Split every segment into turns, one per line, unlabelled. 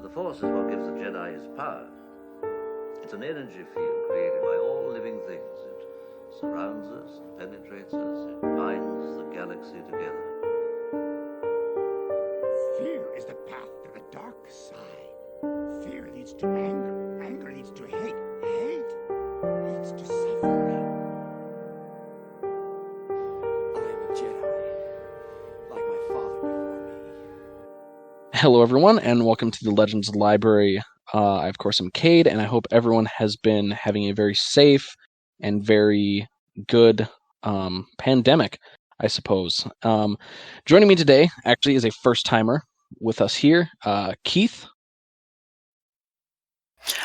The Force is what gives the Jedi his power. It's an energy field created by all living things. It surrounds us and penetrates us. It binds the galaxy together.
Fear is the path to the dark side. Fear leads to anger. Anger leads to hate. Hate leads to suffering.
I am a Jedi, like my father before me.
Hello, everyone, and welcome to the Legends Library. I, of course, am Cade, and I hope everyone has been having a very safe and very good pandemic, I suppose. Joining me today, actually, is a first-timer with us here, Keith.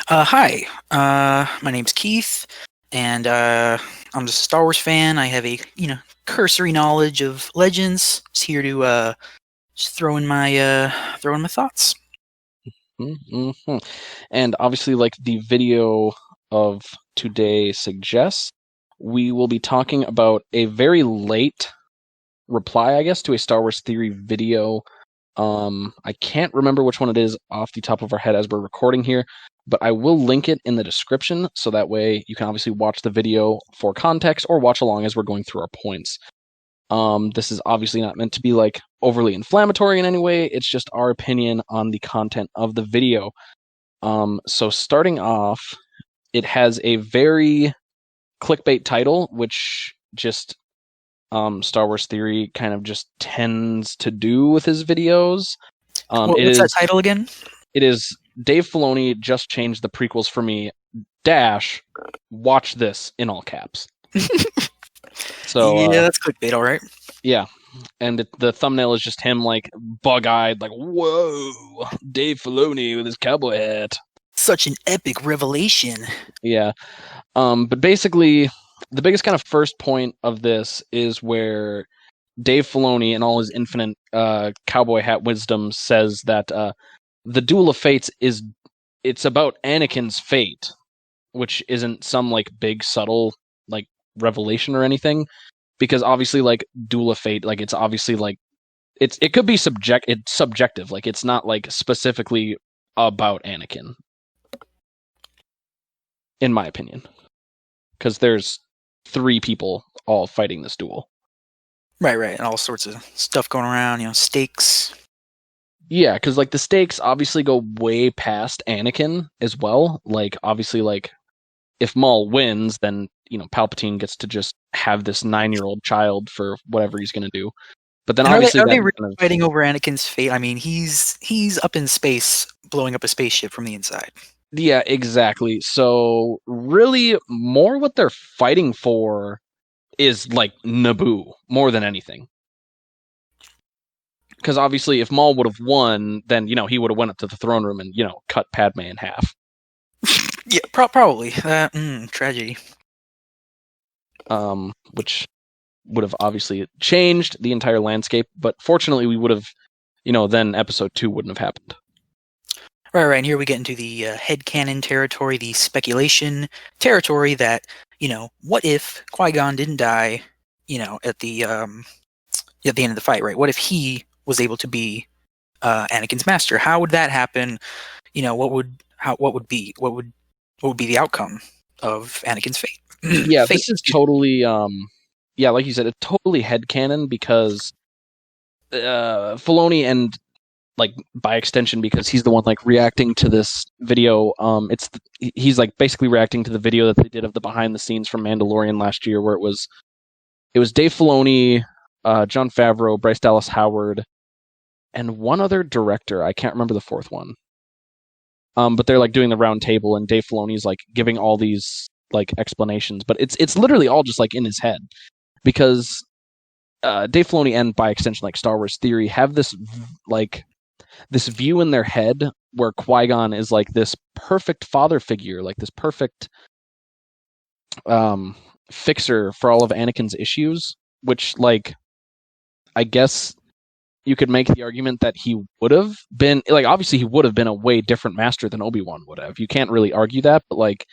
Hi, my name's Keith, and I'm just a Star Wars fan. I have a cursory knowledge of Legends. Just here to just throw in my thoughts.
Mm-hmm. And obviously, like the video of today suggests, we will be talking about a very late reply, I guess, to a Star Wars Theory video. I can't remember which one it is off the top of our head as we're recording here, but I will link it in the description, so that way you can obviously watch the video for context or watch along as we're going through our points. This is obviously not meant to be like overly inflammatory in any way. It's just our opinion on the content of the video. So starting off, it has a very clickbait title, which just Star Wars Theory kind of just tends to do with his videos.
What's that title again?
It is Dave Filoni just changed the prequels for me. Watch this in all caps. So
yeah, that's clickbait, all right.
Yeah, and the thumbnail is just him like bug-eyed, like, "Whoa, Dave Filoni with his cowboy hat."
Such an epic revelation.
Yeah, but basically, the biggest kind of first point of this is where Dave Filoni, in all his infinite cowboy hat wisdom, says that the Duel of Fates it's about Anakin's fate, which isn't some like big subtle like revelation or anything, because obviously like Duel of Fate, like it's obviously like it could be subjective, like it's not like specifically about Anakin, in my opinion, because there's 3 people all fighting this duel.
Right, and all sorts of stuff going around, stakes.
Yeah, because like the stakes obviously go way past Anakin as well. Like obviously, like if Maul wins, then Palpatine gets to just have this 9-year-old child for whatever he's going to do. But then obviously,
are they really fighting over Anakin's fate? I mean, he's up in space, blowing up a spaceship from the inside.
Yeah, exactly. So really, more what they're fighting for is like Naboo more than anything. Because obviously, if Maul would have won, then he would have went up to the throne room and cut Padme in half.
Yeah, probably. Tragedy.
Which would have obviously changed the entire landscape, but fortunately we would have, then episode 2 wouldn't have happened.
Right, and here we get into the headcanon territory, the speculation territory that, what if Qui-Gon didn't die, at the end of the fight, right? What if he was able to be Anakin's master? How would that happen? What would be the outcome of Anakin's fate?
Yeah, this is totally like you said, it's totally headcanon, because Filoni, and like by extension because he's the one like reacting to this video, he's like basically reacting to the video that they did of the behind the scenes from Mandalorian last year, where it was Dave Filoni, Jon Favreau, Bryce Dallas Howard, and one other director. I can't remember the 4th one. But they're like doing the round table, and Dave Filoni's like giving all these like explanations, but it's literally all just like in his head, because Dave Filoni, and by extension like Star Wars Theory, have this view in their head where Qui-Gon is like this perfect father figure, like this perfect fixer for all of Anakin's issues, which like I guess you could make the argument that he would have been, like, obviously he would have been a way different master than Obi-Wan would have. You can't really argue that, but like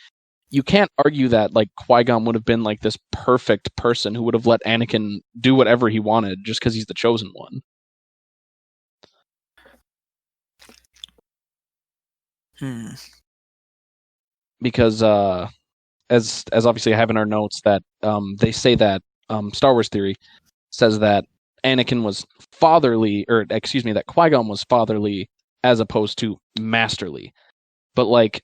you can't argue that like Qui-Gon would have been like this perfect person who would have let Anakin do whatever he wanted just because he's the chosen one.
Hmm.
Because as obviously I have in our notes that they say that Star Wars theory says that Anakin was fatherly, or excuse me, that Qui-Gon was fatherly as opposed to masterly. But like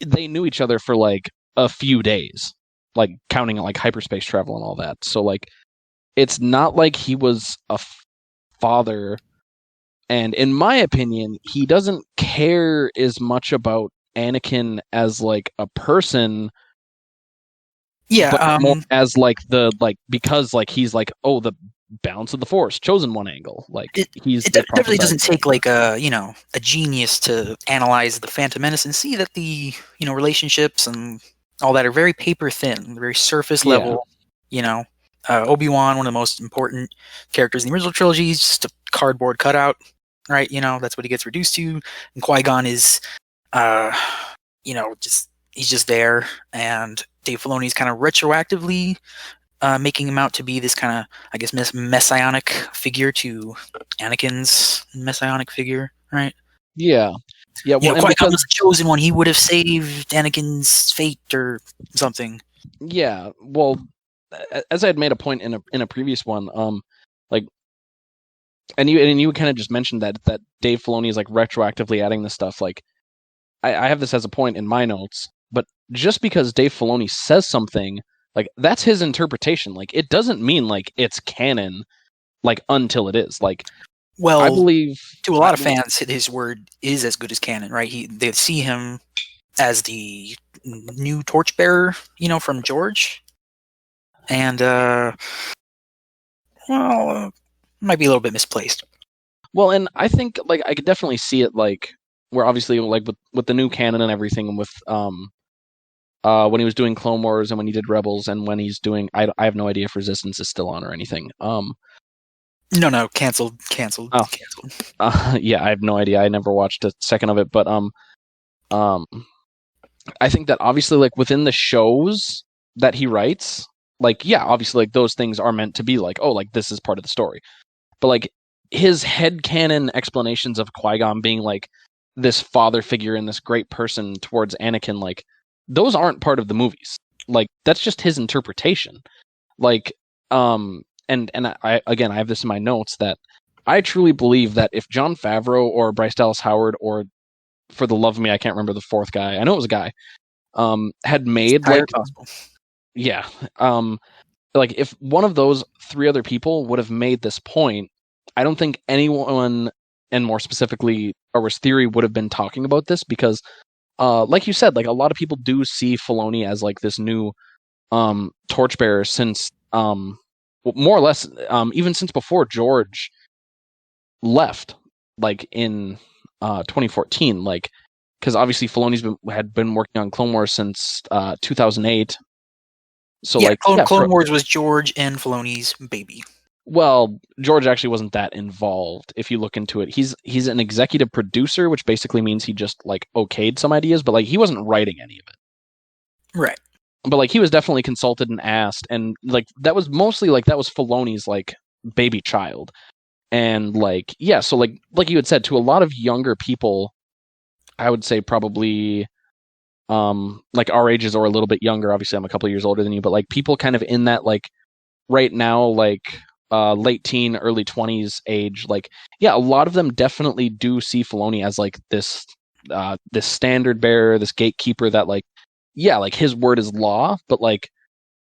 they knew each other for like a few days, like counting like hyperspace travel and all that. So like it's not like he was a father. And in my opinion, he doesn't care as much about Anakin as like a person,
Yeah.
but more as like because like he's like, oh, the balance of the Force, chosen one angle. Like he's
It
the
definitely doesn't
prophesized
take
one.
like a genius to analyze the Phantom Menace and see that the relationships and all that are very paper thin, very surface
Yeah.
level. Obi-Wan, one of the most important characters in the original trilogy, is just a cardboard cutout, right? That's what he gets reduced to. And Qui-Gon is, just he's just there. And Dave Filoni's kind of retroactively making him out to be this kind of, I guess, messianic figure to Anakin's messianic figure, right?
Yeah. Yeah, well, and
Qui-Gon was
because
the chosen one. He would have saved Anakin's fate or something.
yeah, well, as I had made a point in a previous one, like, and you kind of just mentioned that Dave Filoni is like retroactively adding this stuff. Like, I have this as a point in my notes, but just because Dave Filoni says something, like that's his interpretation. Like, it doesn't mean like it's canon, like until it is. Like,
Well,
I believe
to a lot of fans, his word is as good as canon, right? They see him as the new torchbearer, from George, and might be a little bit misplaced.
Well, and I think like I could definitely see it like where obviously like with the new canon and everything, and with when he was doing Clone Wars and when he did Rebels and when he's doing I have no idea if Resistance is still on or anything.
No, canceled.
Oh. Yeah, I have no idea. I never watched a second of it, but I think that obviously like within the shows that he writes, like yeah, obviously like those things are meant to be like, oh, like this is part of the story. But like his headcanon explanations of Qui-Gon being like this father figure and this great person towards Anakin, like those aren't part of the movies. Like that's just his interpretation. Like and I again I have this in my notes that I truly believe that if Jon Favreau or Bryce Dallas Howard or for the love of me I can't remember the fourth guy, I know it was a guy, had made like
possible.
Yeah, like if one of those three other people would have made this point, I don't think anyone, and more specifically Star Wars Theory, would have been talking about this because, like you said, like a lot of people do see Filoni as like this new torchbearer since, more or less, even since before George left, like in 2014, like because obviously Filoni's had been working on Clone Wars since 2008. So
yeah,
like
Clone Wars was George and Filoni's baby.
Well, George actually wasn't that involved. If you look into it, he's an executive producer, which basically means he just like okayed some ideas, but like he wasn't writing any of it.
Right.
But like he was definitely consulted and asked, and like that was mostly like that was Filoni's like baby child, and like yeah, so like you had said, to a lot of younger people, I would say probably like our ages or a little bit younger. Obviously, I'm a couple of years older than you, but like people kind of in that like right now like late teen, early 20s age, like yeah, a lot of them definitely do see Filoni as like this standard bearer, this gatekeeper that like yeah, like his word is law, but like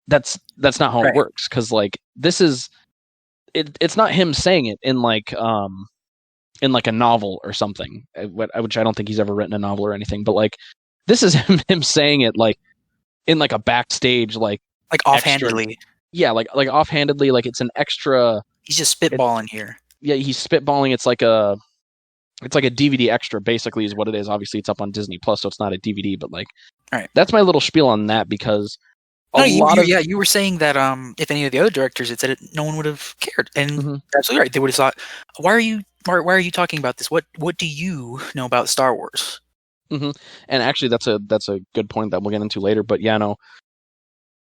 that's not how it works, because like this is it's not him saying it in like a novel or something, which I don't think he's ever written a novel or anything, but like this is him saying it like in like a backstage like
offhandedly.
Extra, yeah, like offhandedly, like it's an extra.
He's just spitballing here.
Yeah, he's spitballing. It's like a DVD extra, basically, is what it is. Obviously, it's up on Disney Plus, so it's not a DVD. But like,
right.
That's my little spiel on that, because
you were saying that if any of the other directors had said it, no one would have cared, and absolutely right. They would have thought, why are you talking about this? What do you know about Star Wars?
And actually, that's a good point that we'll get into later. But yeah, no.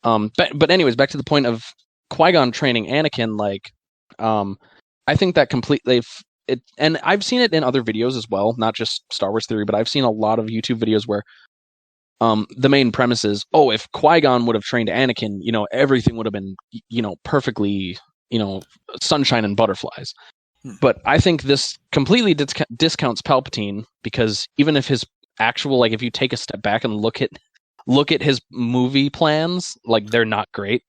But anyways, back to the point of Qui-Gon training Anakin. Like, I think that completely and I've seen it in other videos as well, not just Star Wars Theory, but I've seen a lot of YouTube videos where the main premise is, oh, if Qui-Gon would have trained Anakin, everything would have been, perfectly, sunshine and butterflies. But I think this completely discounts Palpatine, because even if his actual, like, if you take a step back and look at his movie plans, like, they're not great,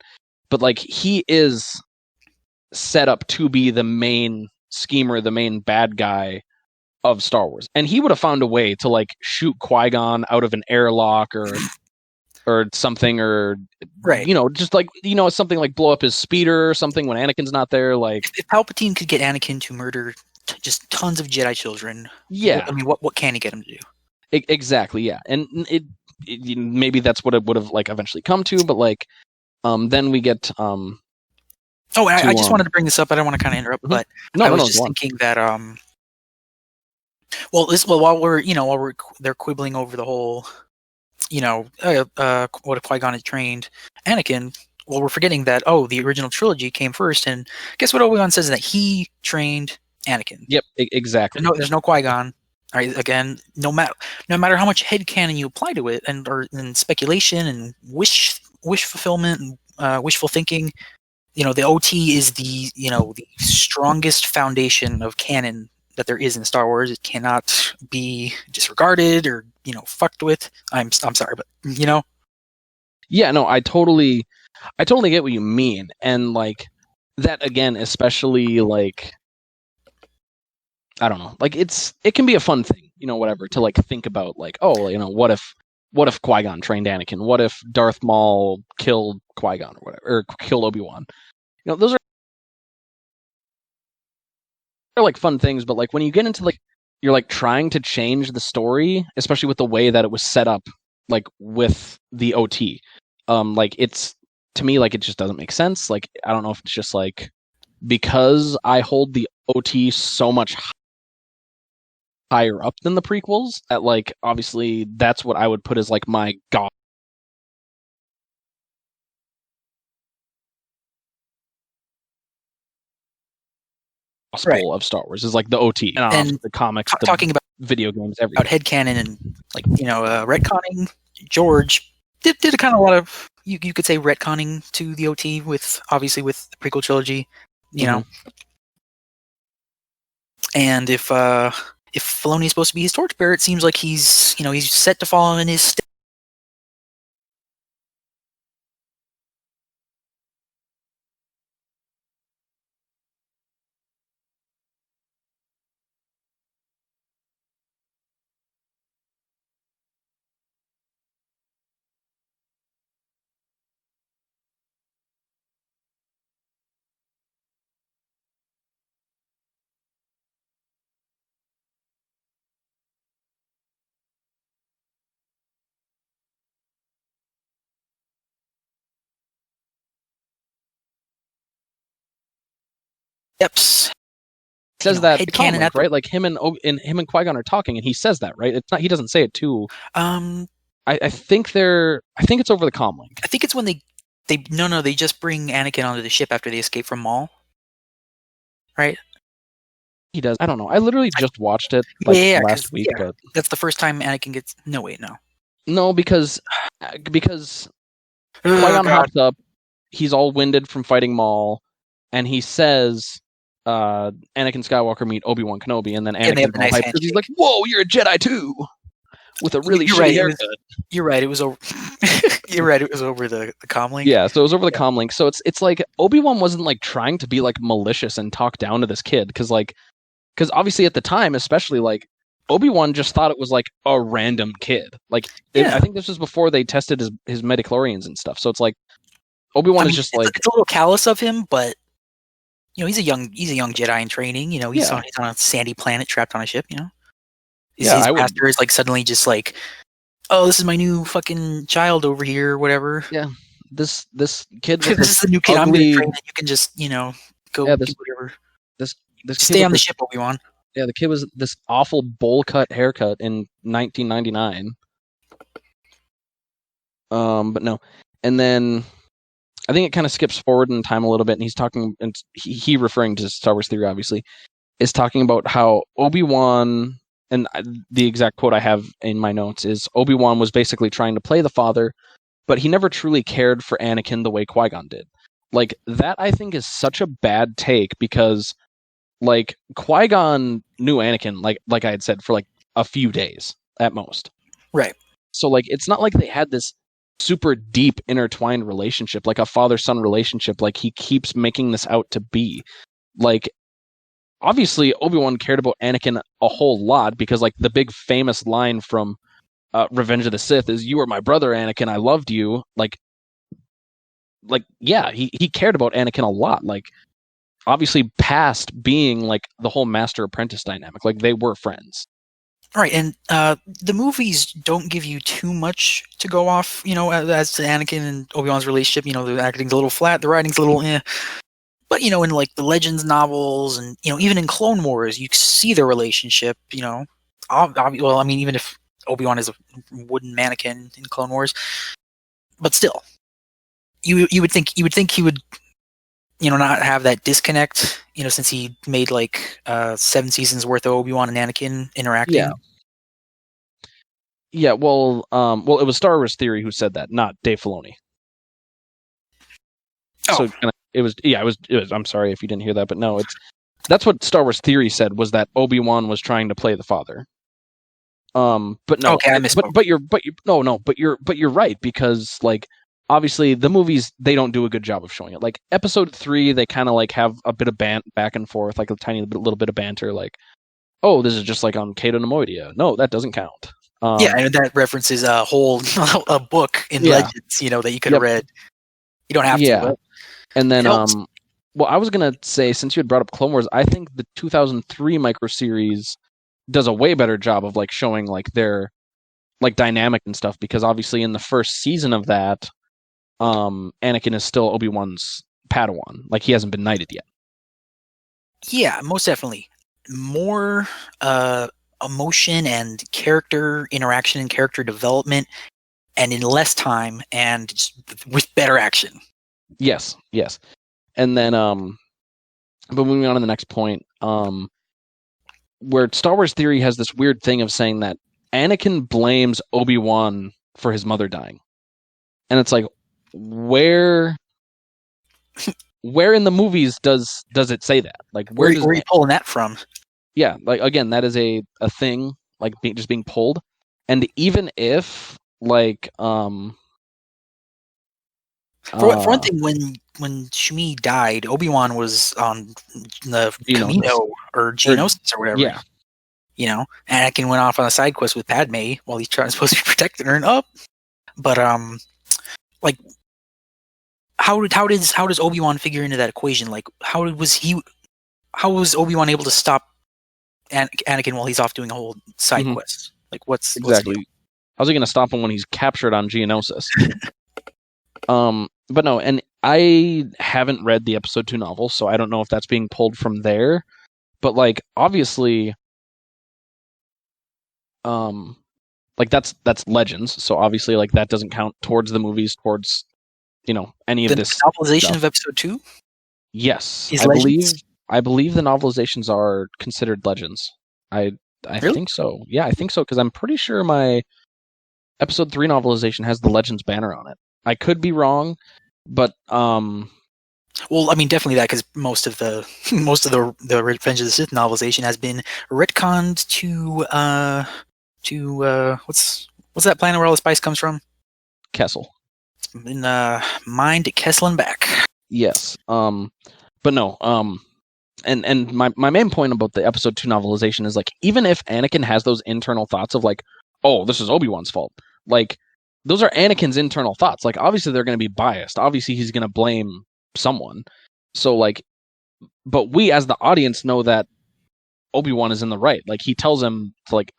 but like, he is set up to be the main schemer, the main bad guy of Star Wars, and he would have found a way to like shoot Qui-Gon out of an airlock or something, or
Right.
just like something like blow up his speeder or something when Anakin's not there. Like,
if Palpatine could get Anakin to murder just tons of Jedi children,
yeah,
I mean, what can he get him to do?
Exactly, yeah, and it maybe that's what it would have like eventually come to, but like, then we get
Oh, and I just wanted to bring this up. I don't want to kind of interrupt, but I was just thinking that while they're quibbling over the whole, what if Qui-Gon had trained Anakin? Well, we're forgetting that the original trilogy came first, and guess what Obi-Wan says, that he trained Anakin.
Yep, exactly.
There's no Qui-Gon. All right, again, no matter how much headcanon you apply to it, and speculation and wish fulfillment and wishful thinking, the OT is the strongest foundation of canon that there is in Star Wars. It cannot be disregarded or fucked with. I'm sorry, but
Yeah, no, I totally get what you mean, and like that again, especially like, I don't know, like it can be a fun thing, whatever, to like think about, like, oh, what if Qui-Gon trained Anakin? What if Darth Maul killed Qui-Gon or whatever, or killed Obi-Wan? Those are like fun things, but like when you get into like, you're like trying to change the story, especially with the way that it was set up, like with the OT, like, it's, to me, like, it just doesn't make sense. Like, I don't know if it's just like because I hold the OT so much higher up than the prequels, that like, obviously that's what I would put as like my god gospel of Star Wars is like the OT, and the comics,
talking about
video games, everything.
About headcanon and like retconning. George did a kind of a lot of, you could say, retconning to the OT with the prequel trilogy, know. And if Filoni is supposed to be his torchbearer, it seems like he's he's set to fall in his steps.
Says that headcanon, right? Like him and Qui-Gon are talking, and he says that, right? It's not. He doesn't say it too. I think it's over the comlink. I think it's when they just bring Anakin onto the ship after they escape from Maul, right? He does. I don't know. I literally just watched it last week, but that's the first time Anakin gets. No, because Qui-Gon hops up. He's all winded from fighting Maul, and he says, Anakin Skywalker meet Obi-Wan Kenobi, and then Anakin's all hyped because he's like, "Whoa, you're a Jedi too!" With a really shitty haircut. You're right. It was over. You're right. It was over the comlink. Yeah, so it was over the comlink. So it's like Obi-Wan wasn't like trying to be like malicious and talk down to this kid, because obviously at the time, especially, like, Obi-Wan just thought it was like a random kid. Like, I think this was before they tested his midichlorians and stuff. So it's like Obi-Wan is just like, it's a little callous of him, but he's a young Jedi in training. He's on a sandy planet trapped on a ship. His master is like suddenly just like, oh, this is my new fucking child over here, whatever. Yeah, this kid. This is the new kid I'm going to train. You can just go do whatever. This just stay on the ship, Obi-Wan. Yeah, the kid was this awful bowl cut haircut in 1999. But no, and then I think it kind of skips forward in time a little bit, and he's talking, and he referring to Star Wars Theory, obviously, is talking about how Obi-Wan, and the exact quote I have in my notes is, Obi-Wan was basically trying to play the father, but he never truly cared for Anakin the way Qui-Gon did. Like, that I think is such a bad take, because like Qui-Gon knew Anakin, like I had said, for like a few days at most.
Right.
So like it's not like they had this super deep intertwined relationship, like a father-son relationship, like he keeps making this out to be. Like, obviously Obi-Wan cared about Anakin a whole lot, because like the big famous line from Revenge of the Sith is, "You were my brother, Anakin, I loved you." Like yeah, he cared about Anakin a lot. Like, obviously past being like the whole master apprentice dynamic, like they were friends.
Right, and the movies don't give you too much to go off, as to Anakin and Obi-Wan's relationship. The acting's a little flat, the writing's a little eh. But, in like the Legends novels and, even in Clone Wars, you see their relationship, well, I mean, even if Obi-Wan is a wooden mannequin in Clone Wars, but still, you would think he would, not have that disconnect, since he made like 7 seasons worth of Obi-Wan and Anakin interacting.
Yeah, well, it was Star Wars Theory who said that, not Dave Filoni.
Oh.
So it was. I'm sorry if you didn't hear that, but no, that's what Star Wars Theory said, was that Obi-Wan was trying to play the father. But no,
okay, I misspoke.
But you're right, because like obviously the movies, they don't do a good job of showing it. Like Episode 3, they kind of like have a bit of back and forth, like a tiny little bit of banter, like, oh, this is just like on Cato Nemoidia. No, that doesn't count.
Yeah, and that references a whole a book in Legends, that you could have read. You don't have to. But
and then, well, I was gonna say, since you had brought up Clone Wars, I think the 2003 microseries does a way better job of like showing like their like dynamic and stuff, because obviously in the first season of that, Anakin is still Obi-Wan's Padawan. Like, he hasn't been knighted yet.
Yeah, most definitely. More emotion and character interaction and character development, and in less time, and just with better action.
Yes. And then, but moving on to the next point, where Star Wars Theory has this weird thing of saying that Anakin blames Obi-Wan for his mother dying. And it's like, where in the movies does it say that? Like, where are you
pulling that from?
Yeah, like, again, that is a thing, like just being pulled. And even if like
for one thing, when Shmi died, Obi-Wan was on the Camino or Geonosis or whatever.
Yeah.
Anakin went off on a side quest with Padme while he's supposed to be protecting her and up. But like, how does Obi-Wan figure into that equation? Like, how was Obi-Wan able to stop Anakin while he's off doing a whole side quest? Like, what's
exactly? How's he going to stop him when he's captured on Geonosis? But no, and I haven't read the Episode 2 novel, so I don't know if that's being pulled from there. But like, obviously, like that's Legends, so obviously like that doesn't count towards the movies, towards any of this
novelization
stuff.
of Episode 2.
Yes, I believe the novelizations are considered Legends. I
really?
think so. Yeah, I think so, because I'm pretty sure my Episode 3 novelization has the Legends banner on it. I could be wrong, but
well, I mean, definitely that, because most of the Revenge of the Sith novelization has been retconned to what's that planet where all the spice comes from?
Kessel.
It's been mined at Kessel and back.
Yes. But no. And my main point about the Episode 2 novelization is, like, even if Anakin has those internal thoughts of like, oh, this is Obi-Wan's fault, like, those are Anakin's internal thoughts. Like, obviously they're going to be biased. Obviously he's going to blame someone. So like, but we as the audience know that Obi-Wan is in the right. Like, he tells him to, like,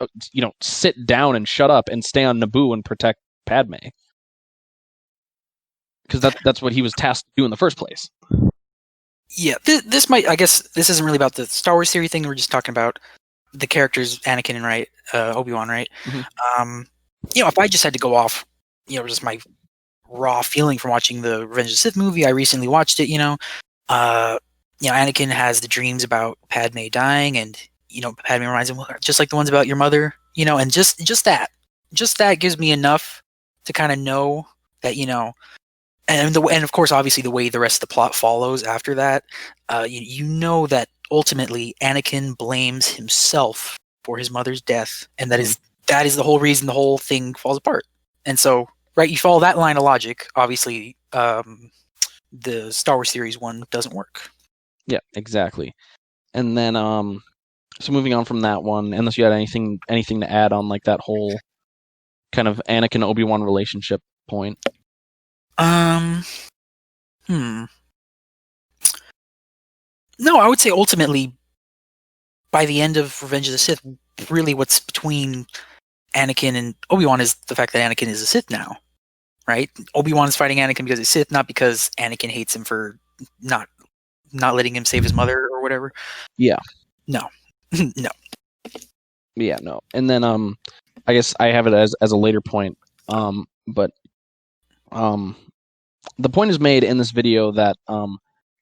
sit down and shut up and stay on Naboo and protect Padme, because that's what he was tasked to do in the first place.
Yeah, this might, I guess this isn't really about the Star Wars theory thing. We're just talking about the characters, Anakin and Obi-Wan, right?
Mm-hmm.
If I just had to go off, just my raw feeling from watching the Revenge of the Sith movie, I recently watched it, Anakin has the dreams about Padme dying, and Padme reminds him, "Well, just like the ones about your mother," and just that gives me enough to kind of know that and of course, obviously, the way the rest of the plot follows after that, you know that ultimately Anakin blames himself for his mother's death, and that is the whole reason the whole thing falls apart. And so, right, you follow that line of logic. Obviously, the Star Wars series one doesn't work.
Yeah, exactly. And then, so moving on from that one, unless you had anything to add on like that whole kind of Anakin Obi-Wan relationship point.
No, I would say ultimately, by the end of Revenge of the Sith, really what's between Anakin and Obi-Wan is the fact that Anakin is a Sith now, right? Obi-Wan is fighting Anakin because he's Sith, not because Anakin hates him for not letting him save his mother or whatever.
Yeah.
No. No.
Yeah, no. And then I guess I have it as a later point. But the point is made in this video that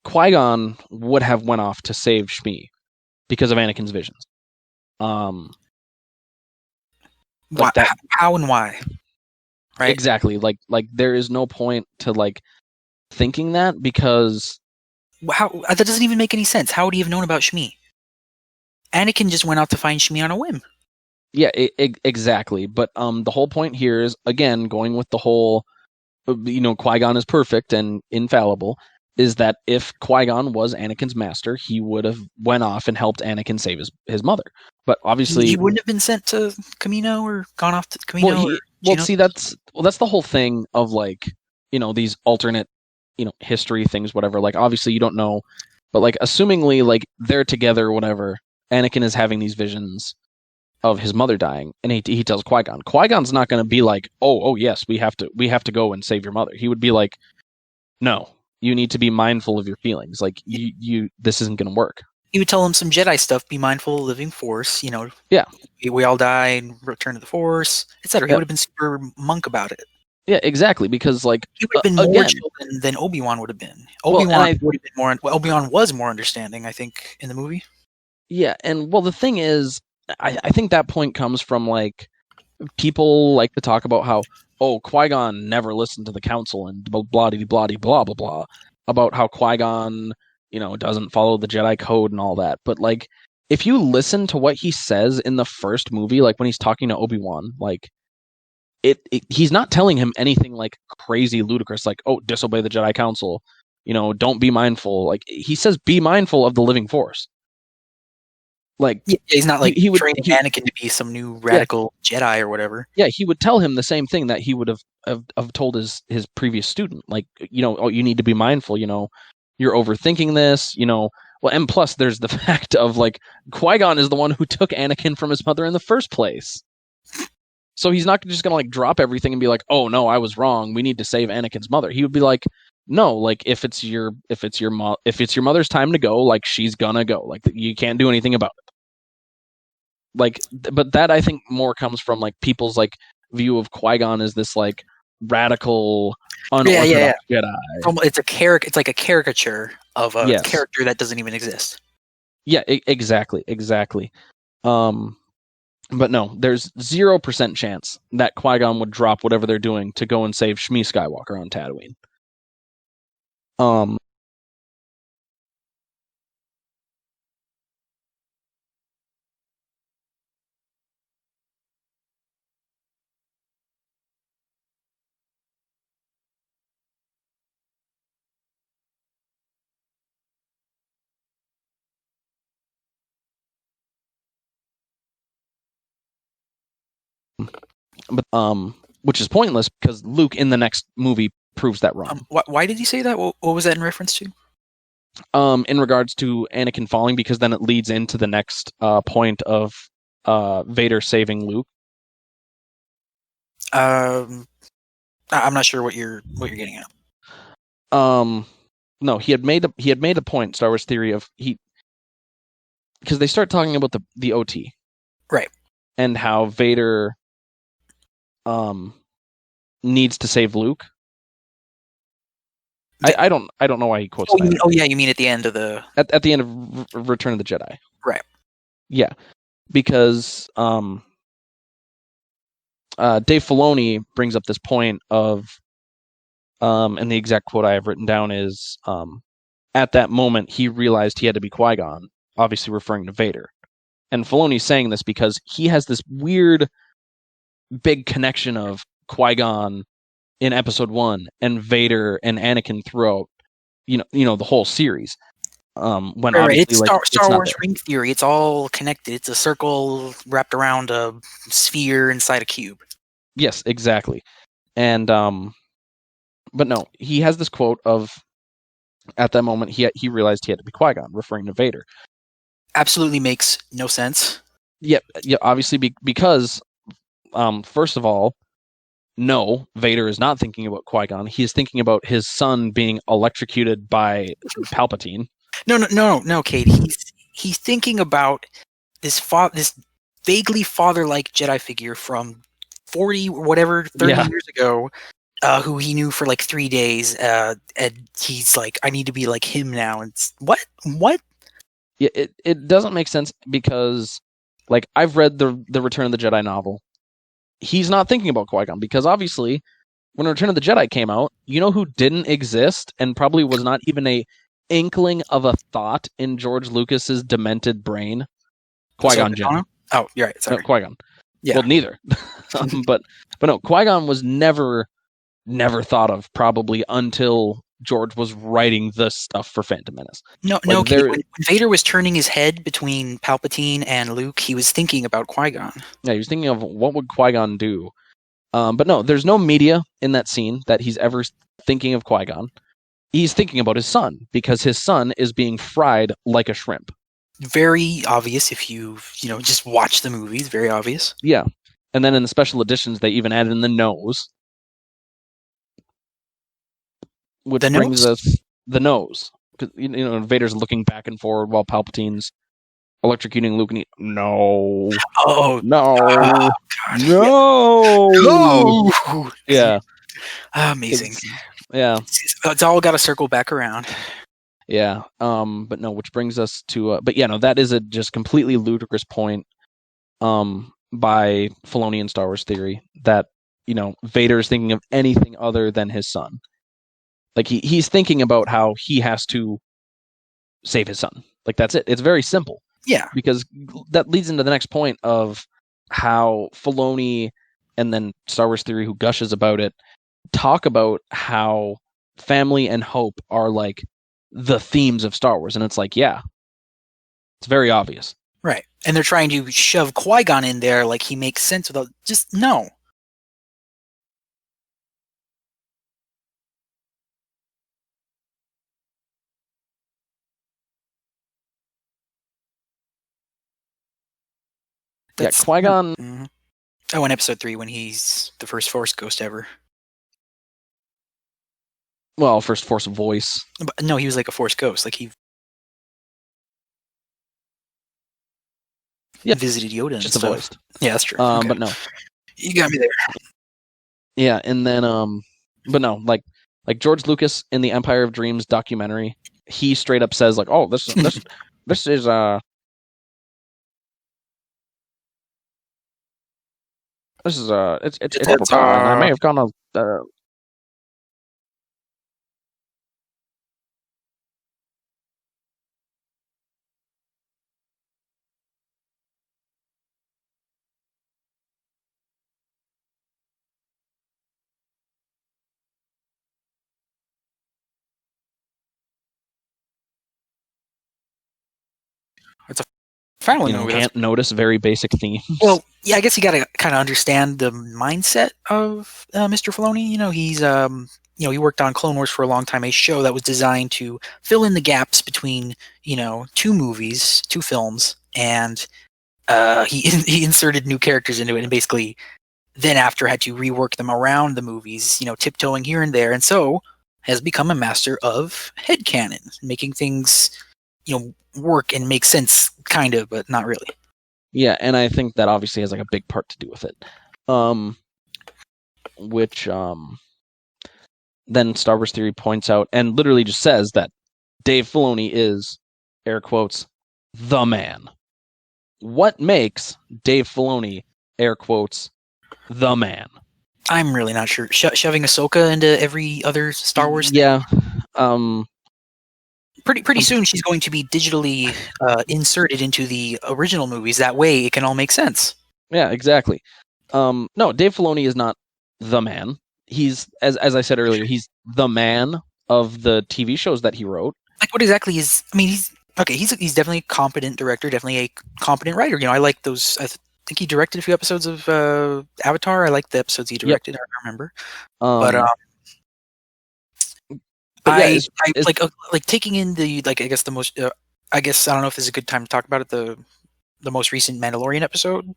Qui-Gon would have went off to save Shmi because of Anakin's visions.
Why, how and why? Right?
Exactly. Like there is no point to like thinking that, because
how that doesn't even make any sense. How would he have known about Shmi? Anakin just went out to find Shmi on a whim.
Yeah, exactly. But the whole point here is, again, going with the whole, Qui-Gon is perfect and infallible, is that if Qui-Gon was Anakin's master, he would have went off and helped Anakin save his mother. But obviously,
he wouldn't have been sent to Kamino or gone off to Kamino.
That's the whole thing of like, these alternate, history things, whatever. Like, obviously, you don't know, but like, assumingly, like they're together, or whatever. Anakin is having these visions of his mother dying, and he tells Qui-Gon. Qui-Gon's not going to be like, oh yes, we have to go and save your mother. He would be like, no, you need to be mindful of your feelings. Like you this isn't going to work.
He would tell him some Jedi stuff. Be mindful of living Force.
Yeah,
we all die and return to the Force, etc. He would have been super monk about it.
Yeah, exactly. Because like
he would have been more chill than Obi-Wan would have been. Obi-Wan would have been more. Obi-Wan was more understanding, I think, in the movie.
Yeah, and well, the thing is, I think that point comes from like people like to talk about how Qui-Gon never listened to the council and blah blah blah blah blah blah about how Qui-Gon doesn't follow the Jedi code and all that. But like, if you listen to what he says in the first movie, like when he's talking to Obi-Wan, like he's not telling him anything like crazy ludicrous, like disobey the Jedi council, don't be mindful. Like he says, be mindful of the living Force. Like
he's not like he would training Anakin to be some new radical Jedi or whatever.
Yeah, he would tell him the same thing that he would have told his previous student. Like, you need to be mindful. You're overthinking this. Well, and plus there's the fact of like Qui-Gon is the one who took Anakin from his mother in the first place. So he's not just gonna like drop everything and be like, oh no, I was wrong. We need to save Anakin's mother. He would be like, no, like if it's your mother's time to go, like she's gonna go. Like you can't do anything about it. Like, but that I think more comes from like people's like view of Qui-Gon as this like radical, unorthodox Jedi.
It's like a caricature of a character that doesn't even exist.
Yeah, exactly. But no, there's 0% chance that Qui-Gon would drop whatever they're doing to go and save Shmi Skywalker on Tatooine. But which is pointless because Luke in the next movie proves that wrong.
Why did he say that? What was that in reference to?
In regards to Anakin falling, because then it leads into the next point of Vader saving Luke.
I'm not sure what you're getting at.
No, he had made a point, Star Wars theory, of because they start talking about the OT,
right,
and how Vader needs to save Luke. I don't know why he quotes that.
You mean at the end of the
at the end of Return of the Jedi.
Right.
Yeah. Because Dave Filoni brings up this point of and the exact quote I have written down is at that moment he realized he had to be Qui-Gon, obviously referring to Vader. And Filoni's saying this because he has this weird big connection of Qui-Gon in episode 1 and Vader and Anakin throughout you know the whole series. When
right,
obviously
it's Star Wars
there.
ring theory. It's all connected. It's a circle wrapped around a sphere inside a cube.
Yes, exactly. And but no, he has this quote of at that moment he realized he had to be Qui-Gon, referring to Vader.
Absolutely makes no sense.
Yeah, obviously because first of all, no, Vader is not thinking about Qui-Gon. He is thinking about his son being electrocuted by Palpatine.
No, Kate. He's thinking about this vaguely father-like Jedi figure from 40 or whatever 30 years ago, who he knew for like 3 days, and he's like, I need to be like him now. And what?
Yeah, it doesn't make sense because, like, I've read the Return of the Jedi novel. He's not thinking about Qui-Gon because obviously, when Return of the Jedi came out, you know who didn't exist and probably was not even a inkling of a thought in George Lucas's demented brain? Qui-Gon Jinn.
Oh, you're right. Sorry.
No, Qui-Gon.
Yeah.
Well, neither. but no, Qui-Gon was never thought of probably until George was writing the stuff for Phantom Menace.
When Vader was turning his head between Palpatine and Luke, he was thinking about Qui-Gon.
Yeah, he was thinking of what would Qui-Gon do. But no, there's no media in that scene that he's ever thinking of Qui-Gon. He's thinking about his son because his son is being fried like a shrimp.
Very obvious if you just watch the movies. Very obvious.
Yeah, and then in the special editions, they even added in the nose. Which brings us the nose. Vader's looking back and forward while Palpatine's electrocuting Luke. And no.
Oh
no!
God.
No!
No!
Yeah.
Amazing.
It's
all got to circle back around.
Yeah. But no, which brings us to. But yeah, no, that is a just completely ludicrous point. By Filoni and Star Wars Theory that Vader is thinking of anything other than his son. Like he's thinking about how he has to save his son. Like that's it. It's very simple.
Yeah.
Because that leads into the next point of how Filoni and then Star Wars Theory, who gushes about it, talk about how family and hope are like the themes of Star Wars. And it's like, yeah, it's very obvious.
Right. And they're trying to shove Qui-Gon in there like he makes sense without just no.
Qui-Gon.
Mm-hmm. Oh, in episode 3 when he's the first Force ghost ever.
Well, first Force voice.
But no, he was like a Force ghost. Like he visited Yoda and
just
stuff.
a voice.
Yeah, that's true.
Okay. But no.
You got me there.
Yeah, and then but no, like George Lucas in the Empire of Dreams documentary, he straight up says like, "Oh, this is it's I may have gone
It's a family movie.
Can't notice very basic themes.
Well, yeah, I guess you got to kind of understand the mindset of Mr. Filoni. He's he worked on Clone Wars for a long time, a show that was designed to fill in the gaps between 2 movies, 2 films, and he inserted new characters into it, and basically then after had to rework them around the movies, tiptoeing here and there, and so has become a master of headcanon, making things work and make sense, kind of, but not really.
Yeah, and I think that obviously has like a big part to do with it. Which then Star Wars Theory points out and literally just says that Dave Filoni is, air quotes, the man. What makes Dave Filoni, air quotes, the man?
I'm really not sure. Shoving Ahsoka into every other Star Wars thing?
Yeah.
Pretty soon she's going to be digitally inserted into the original movies. That way it can all make sense.
Yeah, exactly. No, Dave Filoni is not the man. He's, as I said earlier, he's the man of the TV shows that he wrote.
Like, what exactly is... I mean, he's definitely a competent director, definitely a competent writer. I like those... I think he directed a few episodes of Avatar. I like the episodes he directed, I remember. I like taking in the, like, I guess the most... I guess, I don't know if this is a good time to talk about it, the most recent Mandalorian episode?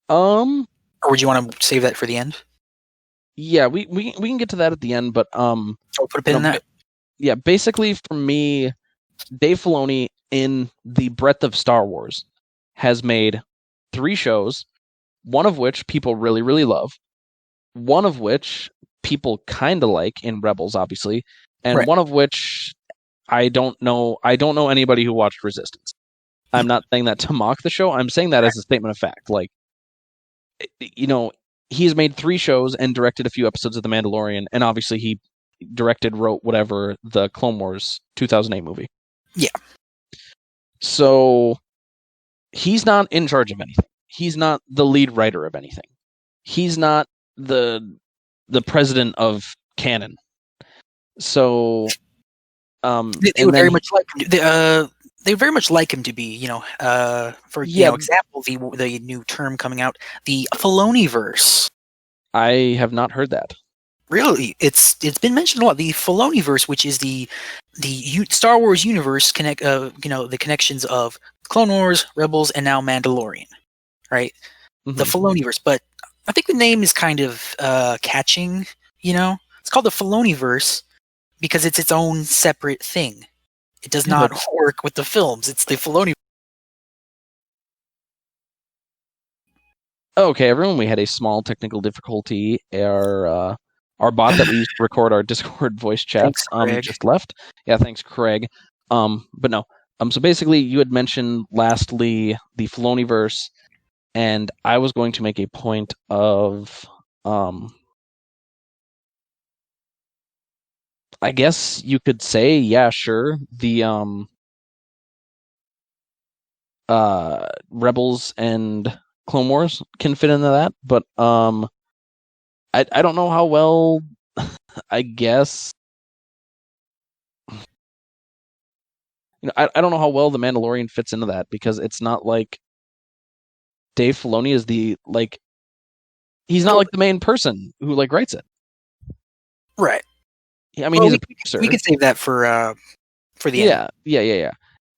Or would you want to save that for the end?
Yeah, we can get to that at the end, but
put a pin in that.
Yeah, basically for me, Dave Filoni in the breadth of Star Wars has made 3 shows, one of which people really, really love, one of which people kind of like in Rebels, obviously, and one of which I don't know anybody who watched Resistance. I'm not saying that to mock the show. I'm saying that as a statement of fact. Like, he's made 3 shows and directed a few episodes of The Mandalorian, and obviously he wrote whatever, the Clone Wars 2008 movie.
Yeah.
So he's not in charge of anything. He's not the lead writer of anything. He's not the president of canon. So they would very much like him. They very much like him to be, for example, the new term coming out, the Filoniverse. I have not heard that.
Really, it's been mentioned a lot. The Filoniverse, which is the Star Wars universe, the connections of Clone Wars, Rebels, and now Mandalorian, right? Mm-hmm. The Filoniverse, but I think the name is kind of catching. It's called the Filoniverse because it's its own separate thing. It does not work with the films. It's the Filoni.
Okay, everyone, we had a small technical difficulty. Our bot that we used to record our Discord voice chats just left. Yeah, thanks, Craig. But no. So basically, you had mentioned lastly the Filoniverse, and I was going to make a point of I guess you could say, yeah, sure, the Rebels and Clone Wars can fit into that, but I don't know how well. I guess I don't know how well the Mandalorian fits into that, because it's not like Dave Filoni is he's not like the main person who writes it.
Right.
I mean, he's a producer.
We could save that for the end.
Yeah.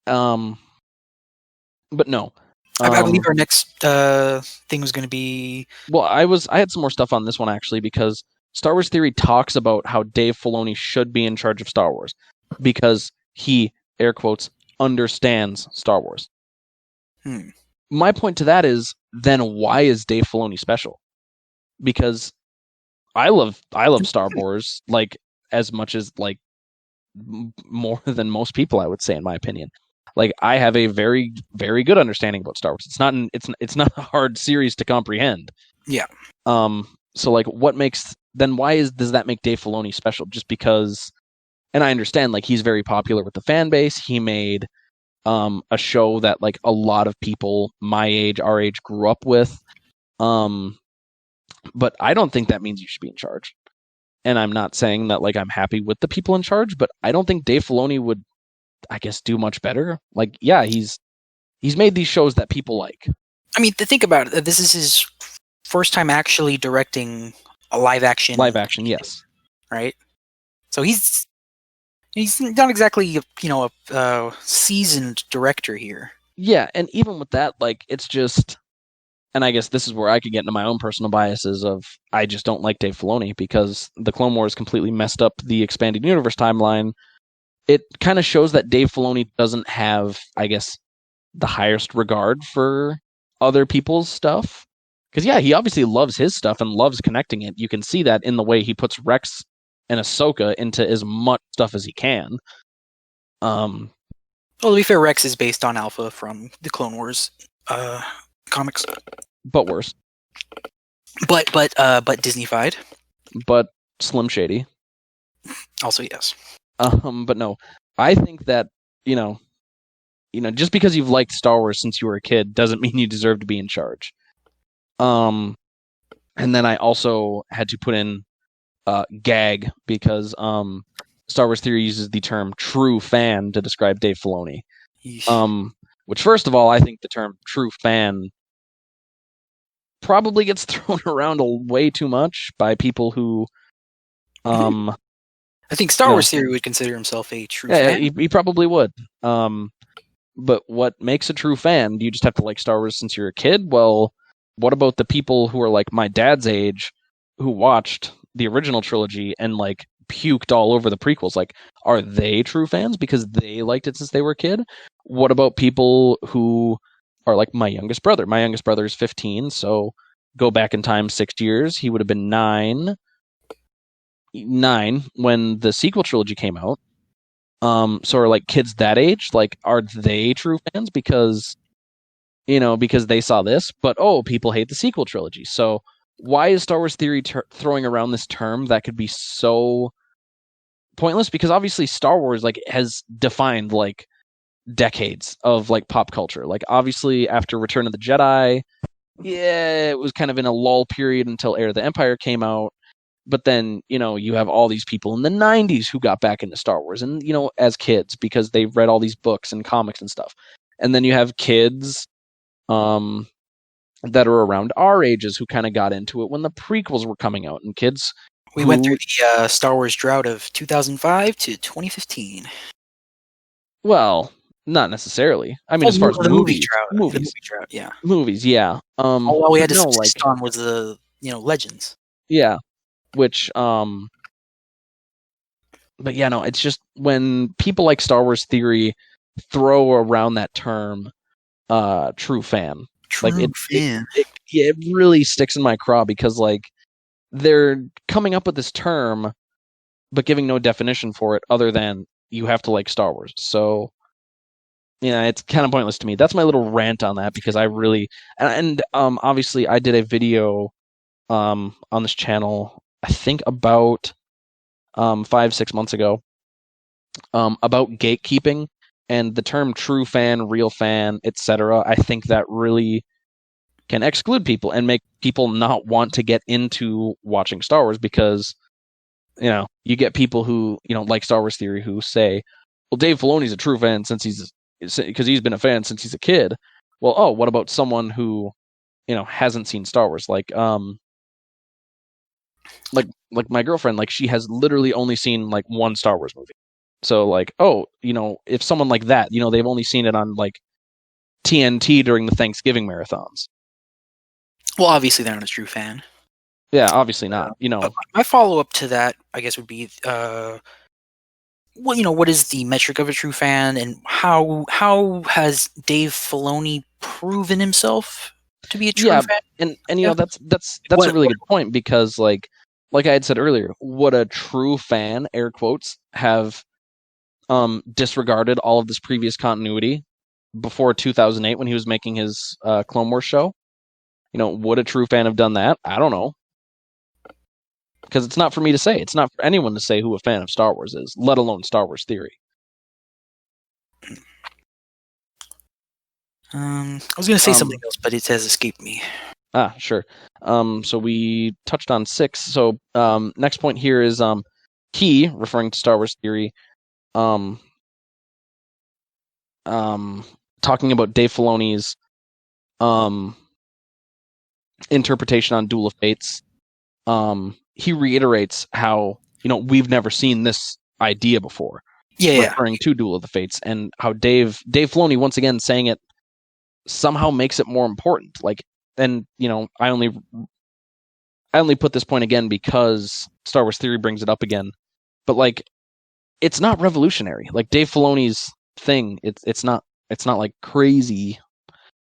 But no.
I believe our next thing was going to be...
Well, I had some more stuff on this one, actually, because Star Wars Theory talks about how Dave Filoni should be in charge of Star Wars, because he, air quotes, understands Star Wars. My point to that is, then why is Dave Filoni special? Because I love Star Wars, as much as, more than most people, I would say, in my opinion. I have a very, very good understanding about Star Wars. It's not a hard series to comprehend.
Yeah.
So why does that make Dave Filoni special? Just because, and I understand, he's very popular with the fan base. He made a show that a lot of people my age, our age, grew up with. But I don't think that means you should be in charge. And I'm not saying that I'm happy with the people in charge, but I don't think Dave Filoni would, I guess, do much better. He's made these shows that people like.
I mean, to think about it, this is his first time actually directing a live action.
Live action, yes.
Right? So he's not exactly, a seasoned director here.
Yeah, and even with that, it's just... And I guess this is where I could get into my own personal biases of, I just don't like Dave Filoni, because the Clone Wars completely messed up the expanded universe timeline. It kind of shows that Dave Filoni doesn't have, I guess, the highest regard for other people's stuff. Because, yeah, he obviously loves his stuff and loves connecting it. You can see that in the way he puts Rex and Ahsoka into as much stuff as he can.
Well, to be fair, Rex is based on Alpha from the Clone Wars comics,
but worse.
but Disneyfied.
But Slim Shady.
Also, yes.
But no, I think that just because you've liked Star Wars since you were a kid doesn't mean you deserve to be in charge. And then I also had to put in gag because Star Wars Theory uses the term true fan to describe Dave Filoni. Which, first of all, I think the term true fan probably gets thrown around way too much by people who
I think Star Wars Theory would consider himself a true fan.
He probably would. But what makes a true fan? Do you just have to like Star Wars since you're a kid? Well, what about the people who are like my dad's age who watched the original trilogy and like puked all over the prequels? Like, are they true fans because they liked it since they were a kid? What about people who are like my youngest brother? My youngest brother is 15, so go back in time 6 years. He would have been 9 when the sequel trilogy came out. So are like kids that age, like, are they true fans because they saw this? But people hate the sequel trilogy. So why is Star Wars Theory throwing around this term that could be so pointless? Because obviously Star Wars like has defined like decades of like pop culture. Like obviously after Return of the Jedi, it was kind of in a lull period until Heir of the Empire came out. But then, you have all these people in the 90s who got back into Star Wars and, as kids because they've read all these books and comics and stuff. And then you have kids that are around our ages who kind of got into it when the prequels were coming out. And kids...
We went through the Star Wars drought of 2005 to 2015.
Well, not necessarily. I mean, as far as
the
movies.
The movie drought, yeah.
Movies, yeah.
All we had to stick on was the, Legends.
Yeah. Which, but yeah, no, it's just when people like Star Wars Theory throw around that term, true fan. It really sticks in my craw because, like, they're coming up with this term, but giving no definition for it other than you have to like Star Wars. So, it's kind of pointless to me. That's my little rant on that because I really, and obviously I did a video, on this channel, I think about 5-6 months ago, about gatekeeping and the term true fan, real fan, etc. I think that really can exclude people and make people not want to get into watching Star Wars because, you get people who, like Star Wars Theory who say, well, Dave Filoni's a true fan because he's been a fan since he's a kid. Well, what about someone who, hasn't seen Star Wars? Like my girlfriend, like she has literally only seen like one Star Wars movie. So like, if someone like that, they've only seen it on like TNT during the Thanksgiving marathons.
Well, obviously they're not a true fan.
Yeah, obviously not.
But my follow-up to that, I guess, would be, what is the metric of a true fan, and how has Dave Filoni proven himself to be a true fan?
And that's a really good point because like I had said earlier, would a true fan, air quotes, have disregarded all of this previous continuity before 2008 when he was making his Clone Wars show? Would a true fan have done that? I don't know. Because it's not for me to say. It's not for anyone to say who a fan of Star Wars is, let alone Star Wars Theory.
I was going to say something else, but it has escaped me.
Sure. So we touched on 6. So next point here is Key, referring to Star Wars Theory, talking about Dave Filoni's interpretation on Duel of Fates. He reiterates how, we've never seen this idea before. Referring to Duel of the Fates, and how Dave Filoni, once again, saying it somehow makes it more important. Like, and, I only put this point again because Star Wars Theory brings it up again. But, like, it's not revolutionary. Like, Dave Filoni's thing, it's not like crazy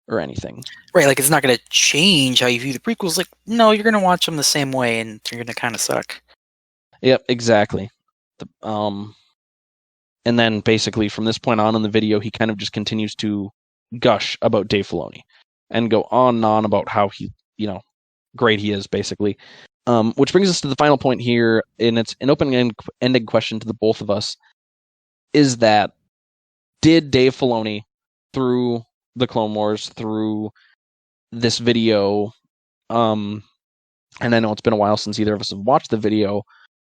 or anything.
Right, like it's not going to change how you view the prequels. Like, no, you're going to watch them the same way, and they're going to kind of suck.
Yep, exactly. And then basically from this point on in the video, he kind of just continues to gush about Dave Filoni and go on and on about how he, great he is, basically. Which brings us to the final point here, and it's an open-ended question to the both of us, is that did Dave Filoni, through the Clone Wars, through this video, and I know it's been a while since either of us have watched the video,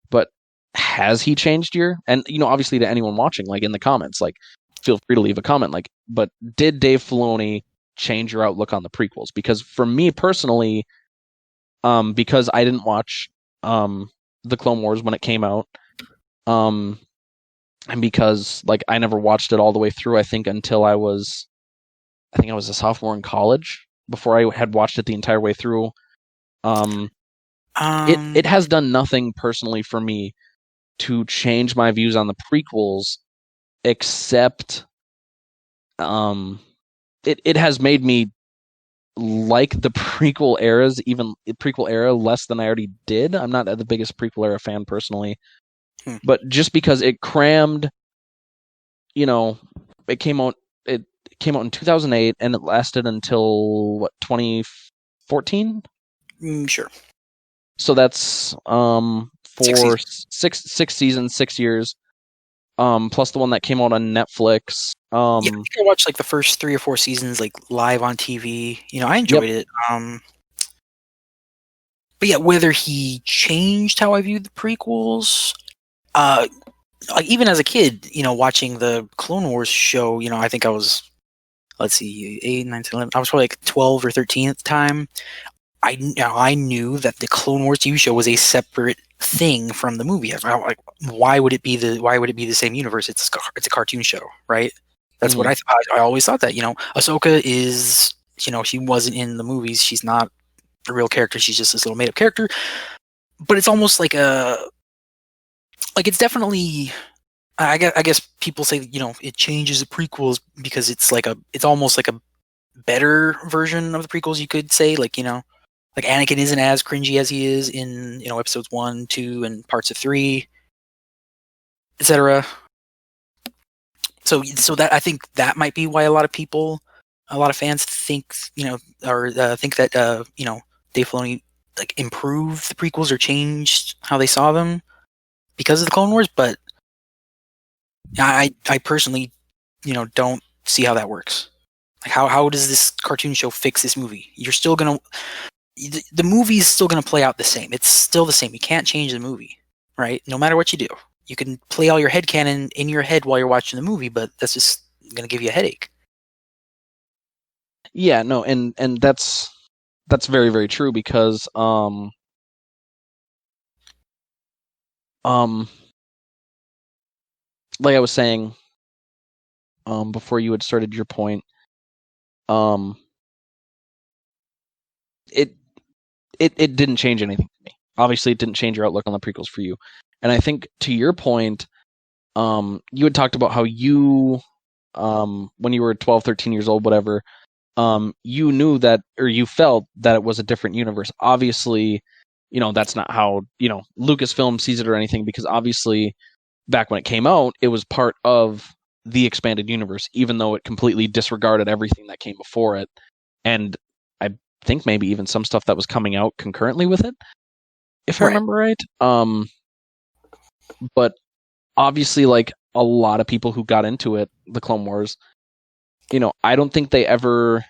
but has he changed and obviously to anyone watching, like in the comments, like feel free to leave a comment, like, but did Dave Filoni change your outlook on the prequels? Because for me personally, because I didn't watch the Clone Wars when it came out, and because like I never watched it all the way through, I think I was a sophomore in college before I had watched it the entire way through. It has done nothing personally for me to change my views on the prequels, except it has made me like the prequel era less than I already did. I'm not the biggest prequel era fan personally, but just because it crammed, it came out in 2008 and it lasted until 2014.
Sure.
So that's for six seasons, 6 years. Plus the one that came out on Netflix.
Yeah, I think I watched like the first 3 or 4 seasons like live on TV. I enjoyed it. But yeah, whether he changed how I viewed the prequels, like even as a kid, watching the Clone Wars show, I think I was, let's see, 8, 9, 10, 11. I was probably like 12 or 13 at the time. I knew that the Clone Wars TV show was a separate thing from the movie. Like, why would it be the same universe? It's a cartoon show, right? That's what I thought. I always thought that. Ahsoka is, she wasn't in the movies. She's not a real character. She's just this little made up character. But it's almost like it's definitely. I guess people say it changes the prequels because it's almost like a better version of the prequels. You could say like Anakin isn't as cringy as he is in episodes 1, 2, and parts of 3, etc. So that I think that might be why a lot of fans think think that Dave Filoni like improved the prequels or changed how they saw them because of the Clone Wars. But I personally don't see how that works. Like how does this cartoon show fix this movie? You're still gonna. The movie's still going to play out the same. It's still the same. You can't change the movie, right? No matter what you do. You can play all your headcanon in your head while you're watching the movie, but that's just going to give you a headache.
Yeah, no, and that's very, very true because like I was saying before you had started your point, it didn't change anything for me. Obviously, it didn't change your outlook on the prequels for you. And I think to your point, you had talked about how you, when you were 12, 13 years old, whatever, you knew that, or you felt that it was a different universe. Obviously, that's not how, Lucasfilm sees it or anything, because obviously, back when it came out, it was part of the expanded universe, even though it completely disregarded everything that came before it. And I think maybe even some stuff that was coming out concurrently with it, if I remember right. But obviously, like a lot of people who got into it, the Clone Wars, I don't think they ever,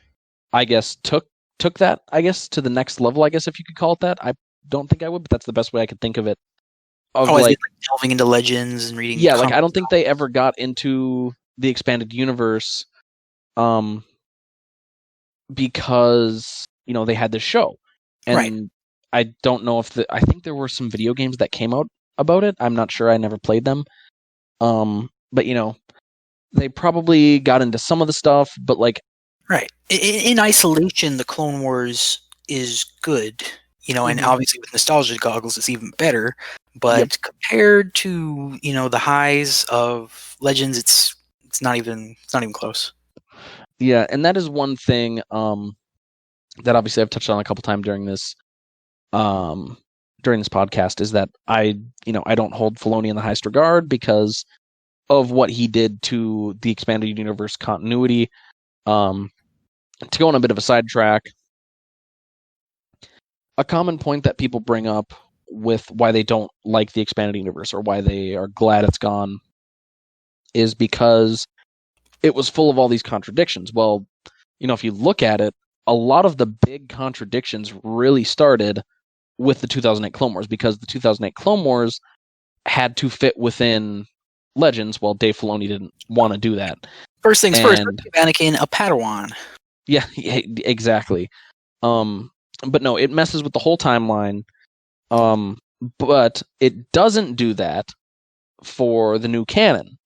I guess, took that, I guess, to the next level, I guess, if you could call it that. I don't think I would, but that's the best way I could think of it.
Like delving into legends and reading.
Yeah, like I don't think they ever got into the expanded universe, because they had this show, and I don't know if I think there were some video games that came out about it. I'm not sure. I never played them. But they probably got into some of the stuff, but like
in isolation, the Clone Wars is good. And obviously with nostalgia goggles, it's even better. But compared to the highs of Legends, it's not even close.
Yeah, and that is one thing that obviously I've touched on a couple times during this during this podcast is that I don't hold Filoni in the highest regard because of what he did to the expanded universe continuity. To go on a bit of a sidetrack, a common point that people bring up with why they don't like the expanded universe or why they are glad it's gone is because it was full of all these contradictions. Well, if you look at it, a lot of the big contradictions really started with the 2008 Clone Wars, because the 2008 Clone Wars had to fit within Legends. Well, Dave Filoni didn't want to do that.
First things first, give Anakin a Padawan.
Yeah, exactly. But no, it messes with the whole timeline. But it doesn't do that for the new canon,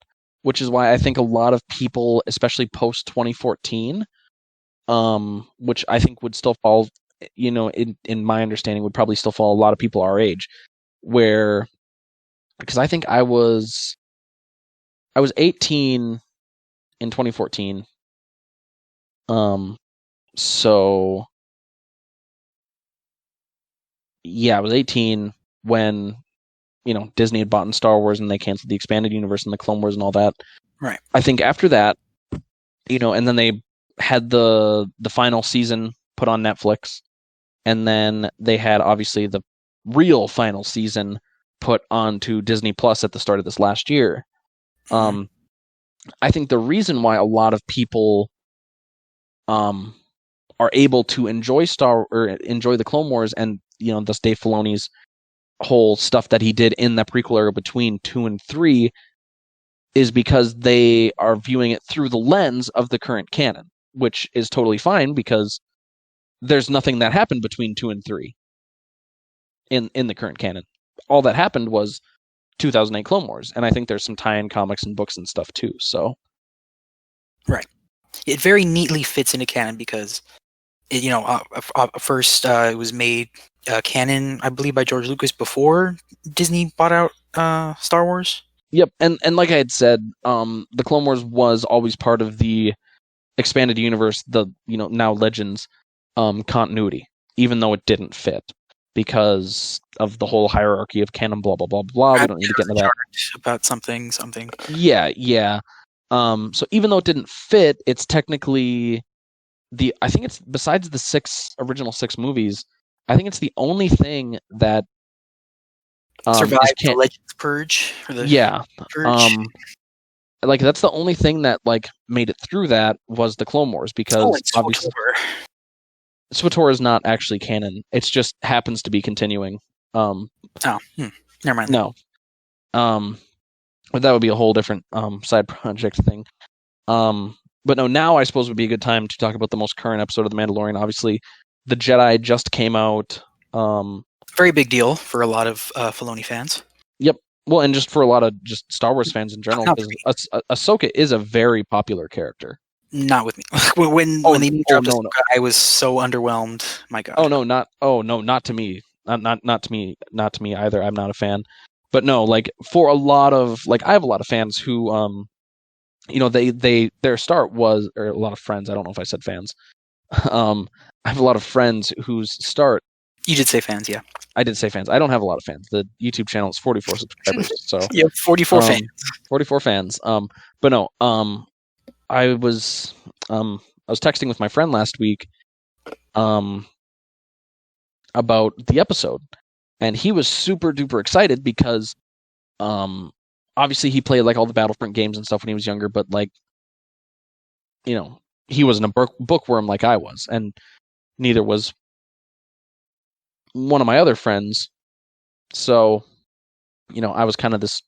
which is why I think a lot of people, especially post 2014, which I think would still fall, in my understanding, would probably still fall a lot of people our age, because I think I was 18 in 2014. So yeah, I was 18 when Disney had bought in Star Wars and they canceled the expanded universe and the Clone Wars and all that.
Right.
I think after that, and then they had the final season put on Netflix, and then they had obviously the real final season put onto Disney Plus at the start of this last year. I think the reason why a lot of people are able to enjoy the Clone Wars and thus Dave Filoni's whole stuff that he did in the prequel era between 2 and 3 is because they are viewing it through the lens of the current canon, which is totally fine because there's nothing that happened between 2 and 3 in the current canon. All that happened was 2008 Clone Wars, and I think there's some tie-in comics and books and stuff too. So,
right, it very neatly fits into canon because first it was made canon, I believe, by George Lucas before Disney bought out Star Wars.
Yep, and like I had said, the Clone Wars was always part of the expanded universe, the now Legends continuity, even though it didn't fit because of the whole hierarchy of canon, blah blah blah blah. We don't need to get into that.
About something.
Yeah. So even though it didn't fit, it's technically I think it's, besides the original six movies, I think it's the only thing that
survived the Legends Purge.
Purge. Like that's the only thing that made it through that was the Clone Wars, because obviously SWTOR is not actually canon. It just happens to be continuing.
Never mind.
No. But that would be a whole different side project thing. But no, now I suppose would be a good time to talk about the most current episode of The Mandalorian. Obviously, The Jedi just came out.
Very big deal for a lot of Filoni fans.
Yep. Well, and just for a lot of just Star Wars fans in general. Ahsoka is a very popular character.
Not with me. when they dropped Ahsoka, I was so underwhelmed. My God. Not to me. Not to me either. I'm not a fan. But no, for a lot of I have a lot of fans who their start was, or a lot of friends, I don't know if I said fans. I have a lot of friends whose start. You did say fans, yeah.
I did say fans. I don't have a lot of fans. The YouTube channel is 44 subscribers, so
yeah, 44 fans.
44 fans. But no, I was texting with my friend last week, about the episode, and he was super duper excited because, obviously he played all the Battlefront games and stuff when he was younger, but he wasn't a bookworm like I was, and neither was one of my other friends. So, I was kind of this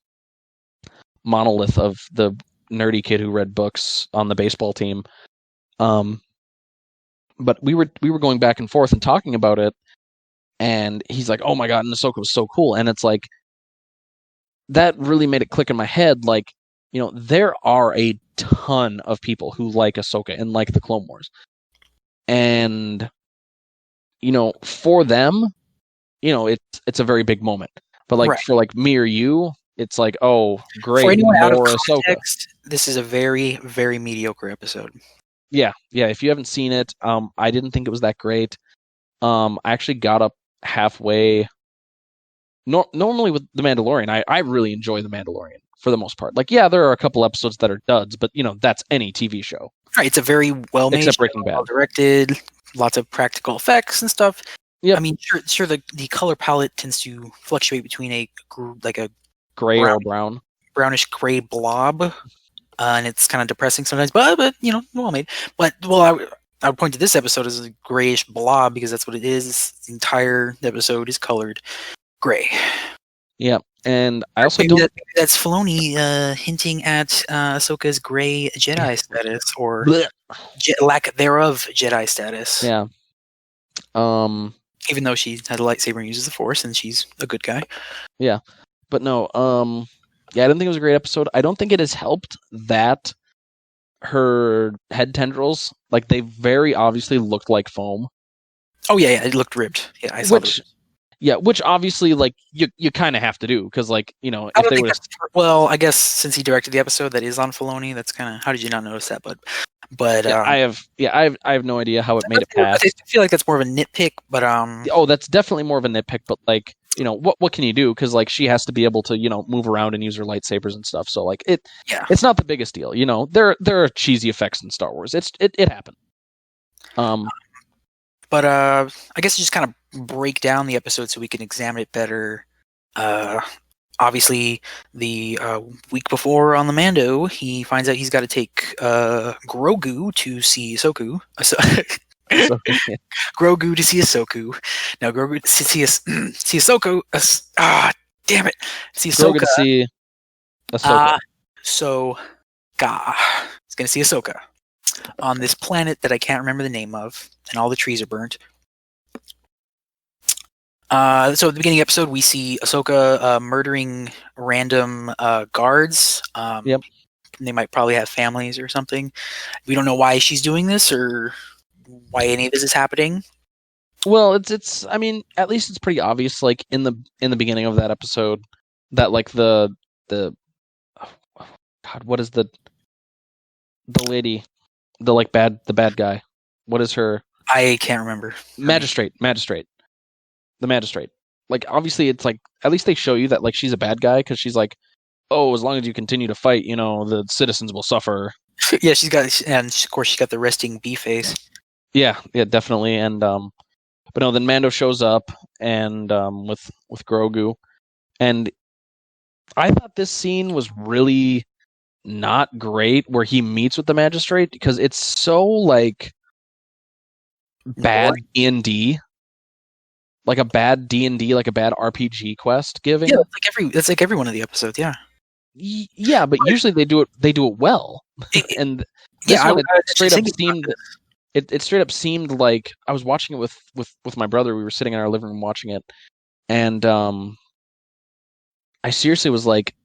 monolith of the nerdy kid who read books on the baseball team. But we were going back and forth and talking about it, and he's like, "Oh my God, and Ahsoka was so cool," and it's that really made it click in my head. There are a ton of people who like Ahsoka and like the Clone Wars, and for them, it's a very big moment. But
right.
For me or you, it's oh, great,
for anyone out of
Ahsoka.
Context, this is a very, very mediocre episode.
Yeah. If you haven't seen it, I didn't think it was that great. I actually got up halfway normally with The Mandalorian, I really enjoy The Mandalorian for the most part. Like, yeah, there are a couple episodes that are duds, but that's any TV show.
Right, it's a very well-made,
Except Breaking Bad.
well-directed, lots of practical effects and stuff.
Yep.
I mean, sure, the color palette tends to fluctuate between a
gray or brown,
brownish gray blob, and it's kind of depressing sometimes. But well made. But I would point to this episode as a grayish blob because that's what it is. The entire episode is colored gray.
Yeah, and I also
maybe that's Filoni hinting at Ahsoka's gray Jedi status or lack thereof Jedi status.
Yeah.
Even though she had a lightsaber and uses the Force, and she's a good guy.
Yeah, but no. Yeah, I didn't think it was a great episode. I don't think it has helped that her head tendrils, like, they very obviously looked like foam.
Oh yeah, it looked ripped. Yeah, I saw that.
Yeah, which obviously, like, you kind of have to do because, like, if they would.
Well, I guess since he directed the episode that is on Filoni, that's kind of, how did you not notice that? But
yeah, I have no idea how it made it pass.
I feel like that's more of a nitpick, but
oh, that's definitely more of a nitpick. But, like, what can you do? Because, like, she has to be able to move around and use her lightsabers and stuff. So, like, it's not the biggest deal. There are cheesy effects in Star Wars. It happened.
But I guess just kind of break down the episode so we can examine it better. Obviously, the week before on the Mando, he finds out he's got to take Grogu to see Ahsoka. Grogu to see Ahsoka. Now, Grogu to see Ahsoka. Damn it! See Ahsoka.
Grogu to see Ahsoka.
He's going to see Ahsoka on this planet that I can't remember the name of, and all the trees are burnt. So at the beginning of the episode, we see Ahsoka murdering random guards.
Yep.
They might probably have families or something. We don't know why she's doing this or why any of this is happening.
Well, it's. I mean, at least it's pretty obvious. Like in the beginning of that episode, that like the God, what is the lady, the bad guy? What is her?
I can't remember.
Magistrate. The magistrate. Like, obviously, it's like, at least they show you that, like, she's a bad guy, because she's like, oh, as long as you continue to fight, the citizens will suffer.
Yeah, and of course, she's got the resting bee face.
Yeah, definitely. And, but no, then Mando shows up, and, with Grogu, and I thought this scene was really not great, where he meets with the magistrate, because it's so, like, bad D&D. Like a bad D&D, like a bad RPG quest giving.
Yeah, that's like every one of the episodes. Yeah.
Yeah, but usually they do it well. And this one, it straight up seemed like I was watching it with my brother. We were sitting in our living room watching it, and I seriously was like,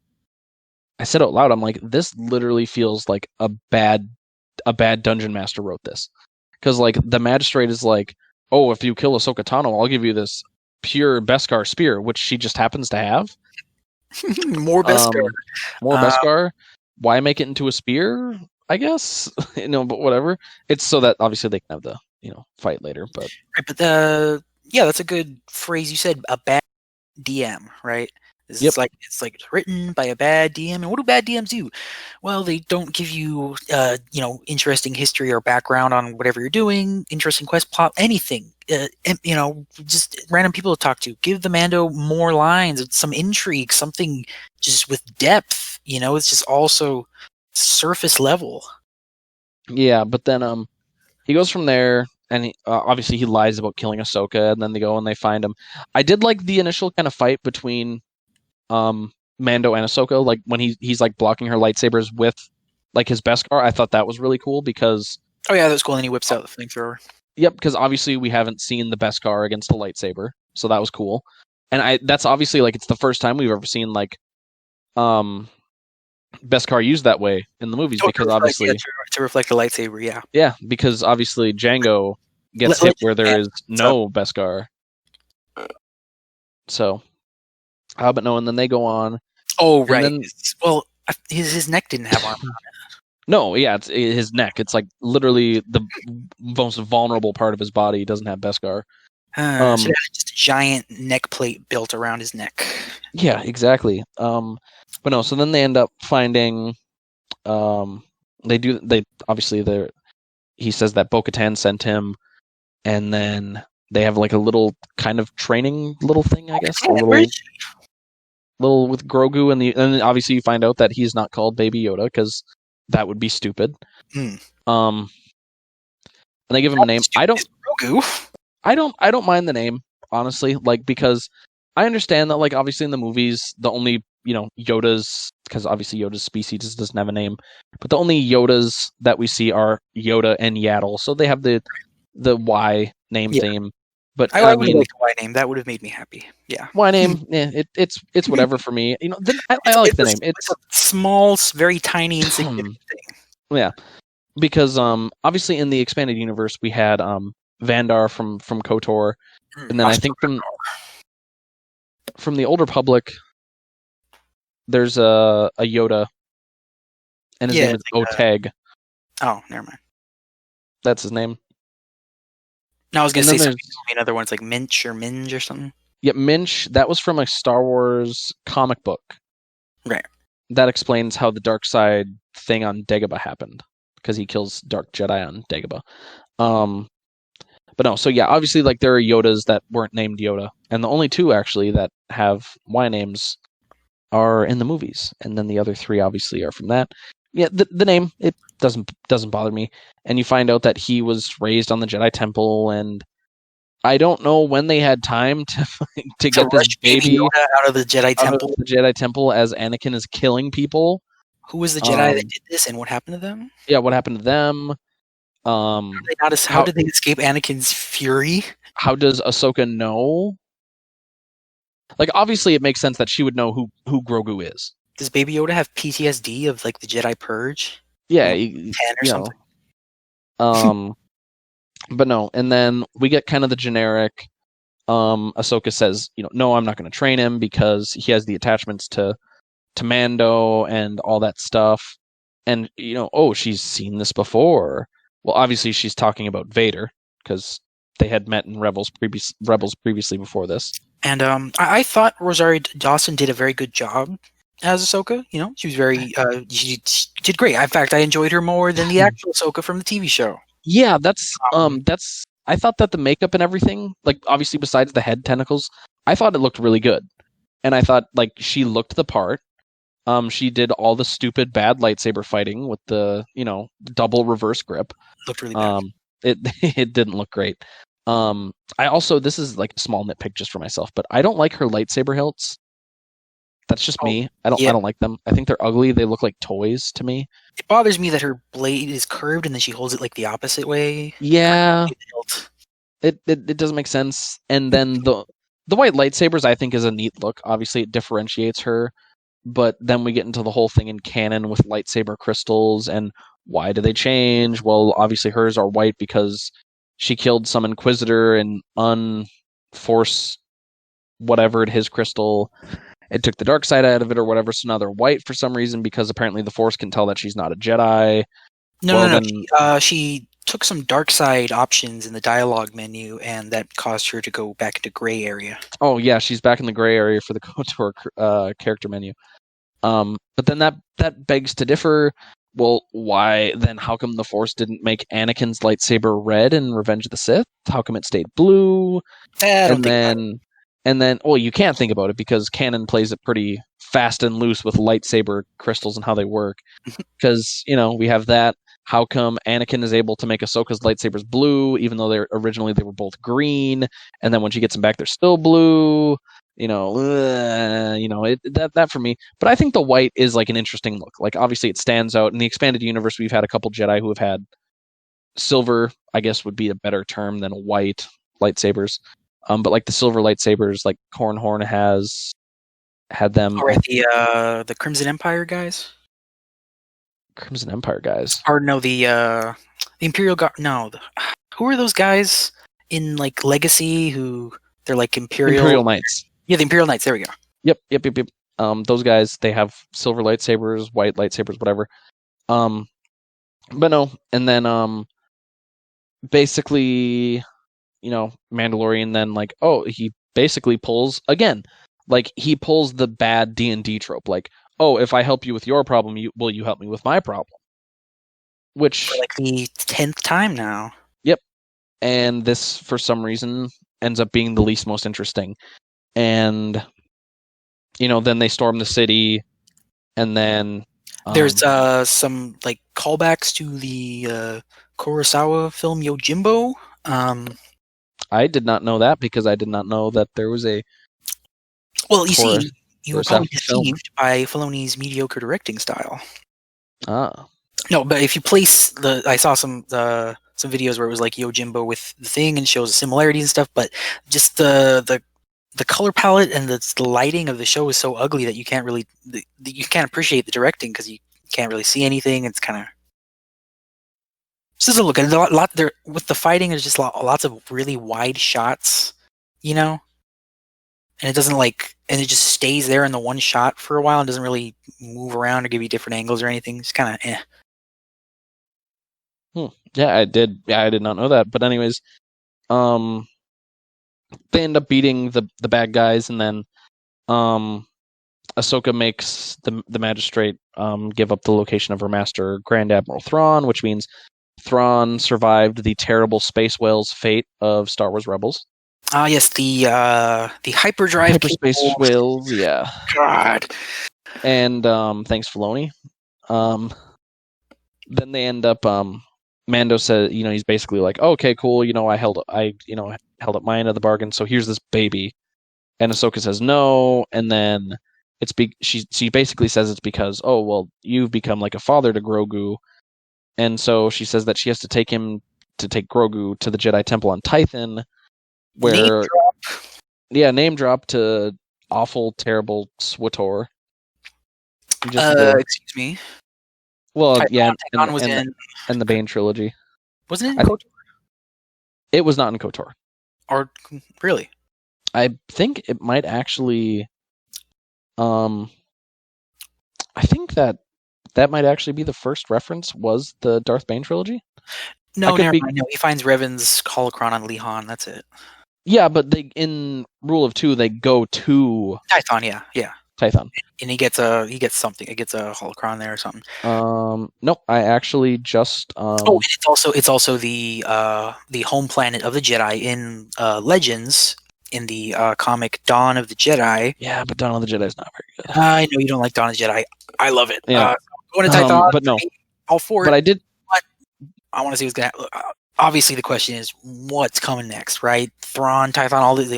I said out loud, I'm like, this literally feels like a bad dungeon master wrote this, because like the magistrate is like, oh, if you kill Ahsoka Tano, I'll give you this pure Beskar spear, which she just happens to have.
More Beskar.
Beskar. Why make it into a spear? I guess, but whatever. It's so that obviously they can have the, fight later. But
right, but that's a good phrase you said. A bad DM, right? It's like written by a bad DM. And what do bad DMs do? Well, they don't give you, interesting history or background on whatever you're doing, interesting quest plot, anything. Just random people to talk to. Give the Mando more lines, some intrigue, something just with depth. It's just also surface level.
Yeah, but then he goes from there, and obviously he lies about killing Ahsoka, and then they go and they find him. I did like the initial kind of fight between Mando and Ahsoka, like when he's like blocking her lightsabers with like his Beskar. I thought that was really cool because
that was cool, and he whips out the flamethrower.
Yep, because obviously we haven't seen the Beskar against a lightsaber, so that was cool. And that's obviously like it's the first time we've ever seen like Beskar used that way in the movies, because obviously
to reflect the lightsaber,
yeah, because obviously Jango gets hit where there is no Beskar. So. But no, and then they go on.
Oh, right. Then, well, his neck didn't have armor on it.
No, yeah, it's his neck. It's like literally the most vulnerable part of his body doesn't have Beskar.
Should have just a giant neck plate built around his neck.
Yeah, exactly. But no, so then they end up finding. They obviously he says that Bo-Katan sent him, and then they have like a little kind of training little thing, I guess, a little with Grogu, and then obviously you find out that he's not called Baby Yoda because that would be stupid.
Hmm.
And they give him a name.
Grogu.
I don't mind the name, honestly, like, because I understand that, like, obviously in the movies the only, Yodas, because obviously Yoda's species doesn't have a name, but the only Yodas that we see are Yoda and Yaddle, so they have the Y name theme. But
I mean, like the Y name. That would have made me happy. Yeah.
Y name, it's whatever for me. I like the name. It's
a small, very tiny, insignificant thing.
Yeah, because obviously in the expanded universe we had Vandar from KOTOR, and then I think from the Old Republic there's a Yoda, and his name is Oteg.
Oh, never mind.
That's his name.
No, I was gonna say something. Another one's like Minch or Minge or something.
Yeah, Minch. That was from a Star Wars comic book.
Right.
That explains how the dark side thing on Dagobah happened, because he kills Dark Jedi on Dagobah. But no, so yeah, obviously, like, there are Yodas that weren't named Yoda, and the only two actually that have Y names are in the movies, and then the other three obviously are from that. Yeah, the name, it doesn't bother me, and you find out that he was raised on the Jedi Temple, and I don't know when they had time to get this baby
Yoda out of the Jedi Temple.
Out of the Jedi Temple as Anakin is killing people.
Who was the Jedi that did this, and what happened to them?
Yeah, what happened to them?
How did they escape Anakin's fury?
How does Ahsoka know? Like, obviously, it makes sense that she would know who Grogu is.
Does Baby Yoda have PTSD of, like, the Jedi Purge?
Yeah,
10 or something.
But no, and then we get kind of the generic. Ahsoka says, no, I'm not going to train him because he has the attachments to Mando and all that stuff. And she's seen this before. Well, obviously she's talking about Vader because they had met in Rebels previously before this.
And I thought Rosario Dawson did a very good job as Ahsoka. She was very she did great. In fact, I enjoyed her more than the actual Ahsoka from the TV show. Yeah, that's I thought that the makeup and everything, like, obviously besides the head tentacles, I thought it looked really good. And I thought, like, she looked the part. She did all the stupid bad lightsaber fighting with the, double reverse grip. Looked really bad.
It didn't look great. I also, this is like a small nitpick just for myself, but I don't like her lightsaber hilts. That's just me. I don't like them. I think they're ugly. They look like toys to me. It
bothers me that her blade is curved and then she holds it like the opposite way.
Yeah. It doesn't make sense. And then the white lightsabers, I think, is a neat look. Obviously, it differentiates her. But then we get into the whole thing in canon with lightsaber crystals, and why do they change? Well, obviously hers are white because she killed some Inquisitor and unforced whatever his crystal. It took the dark side out of it or whatever, so now they're white for some reason because apparently the Force can tell that she's not a Jedi.
No. She took some dark side options in the dialogue menu, and that caused her to go back into gray area.
Oh yeah, she's back in the gray area for the KOTOR character menu. But then that begs to differ. Well, why then? How come the Force didn't make Anakin's lightsaber red in Revenge of the Sith? How come it stayed blue? And then, well, you can't think about it because canon plays it pretty fast and loose with lightsaber crystals and how they work. Because we have that. How come Anakin is able to make Ahsoka's lightsabers blue, even though originally they were both green, and then when she gets them back, they're still blue? That for me. But I think the white is like an interesting look. Like, obviously it stands out. In the expanded universe, we've had a couple Jedi who have had silver, I guess would be a better term than white lightsabers. But like the silver lightsabers, like Cornhorn had them.
Or the Crimson Empire guys.
Crimson Empire guys.
Or no, the Imperial Guard. No, who are those guys in like Legacy? Who they're like Imperial
Knights.
Yeah, the Imperial Knights. There we go.
Yep. Those guys, they have silver lightsabers, white lightsabers, whatever. But no, and then basically Mandalorian then like, oh, he basically pulls again, like he pulls the bad D&D trope, like, oh, if I help you with your problem, will you help me with my problem? Which
For like the 10th time now.
Yep. And this, for some reason, ends up being the least most interesting. And, then they storm the city, and then...
There's some, like, callbacks to the Kurosawa film Yojimbo.
I did not know that, because I did not know that there was a...
Well, you see, you were probably
film.
deceived by Filoni's mediocre directing style.
Ah.
No, but if you place I saw some videos where it was like Yojimbo with the thing and shows similarities and stuff, but just the color palette and the lighting of the show is so ugly that you can't really you can't appreciate the directing because you can't really see anything. It's kind of just doesn't look good. A lot there with the fighting. There's just lots of really wide shots, and it doesn't and it just stays there in the one shot for a while and doesn't really move around or give you different angles or anything. It's kind of eh.
Yeah, I did not know that. But anyways, they end up beating the bad guys, and then Ahsoka makes the magistrate give up the location of her master, Grand Admiral Thrawn, which means Thrawn survived the terrible space whale's fate of Star Wars Rebels.
Ah, yes, the hyperspace
whales, yeah.
God.
And thanks, Filoni. Then they end up. Mando said, he's basically like, oh, okay, cool. I held up my end of the bargain. So here's this baby, and Ahsoka says no, and then she basically says it's because, oh, well, you've become like a father to Grogu, and so she says that she has to take Grogu to the Jedi Temple on Tython, where name drop to awful, terrible SWTOR.
Excuse me.
Well,
Tython was
and the Bane trilogy.
Wasn't it in KOTOR?
It was not in KOTOR.
Or really?
I think it might actually. I think that might actually be the first reference was the Darth Bane trilogy.
No, never mind. No, he finds Revan's holocron on Lihan. That's it.
Yeah, but in Rule of Two, they go to
Tython. Yeah.
Tython.
And he gets something. He gets a holocron there or something.
Nope. I actually just.
Oh, and it's also the home planet of the Jedi in Legends in the comic Dawn of the Jedi.
Yeah, but Dawn of the Jedi is not very good.
I know you don't like Dawn of the Jedi. I love it.
Yeah.
Going to Tython,
but no.
All for it.
But I did.
But I want to see what's gonna. Obviously, the question is what's coming next, right? Thrawn, Tython, all this.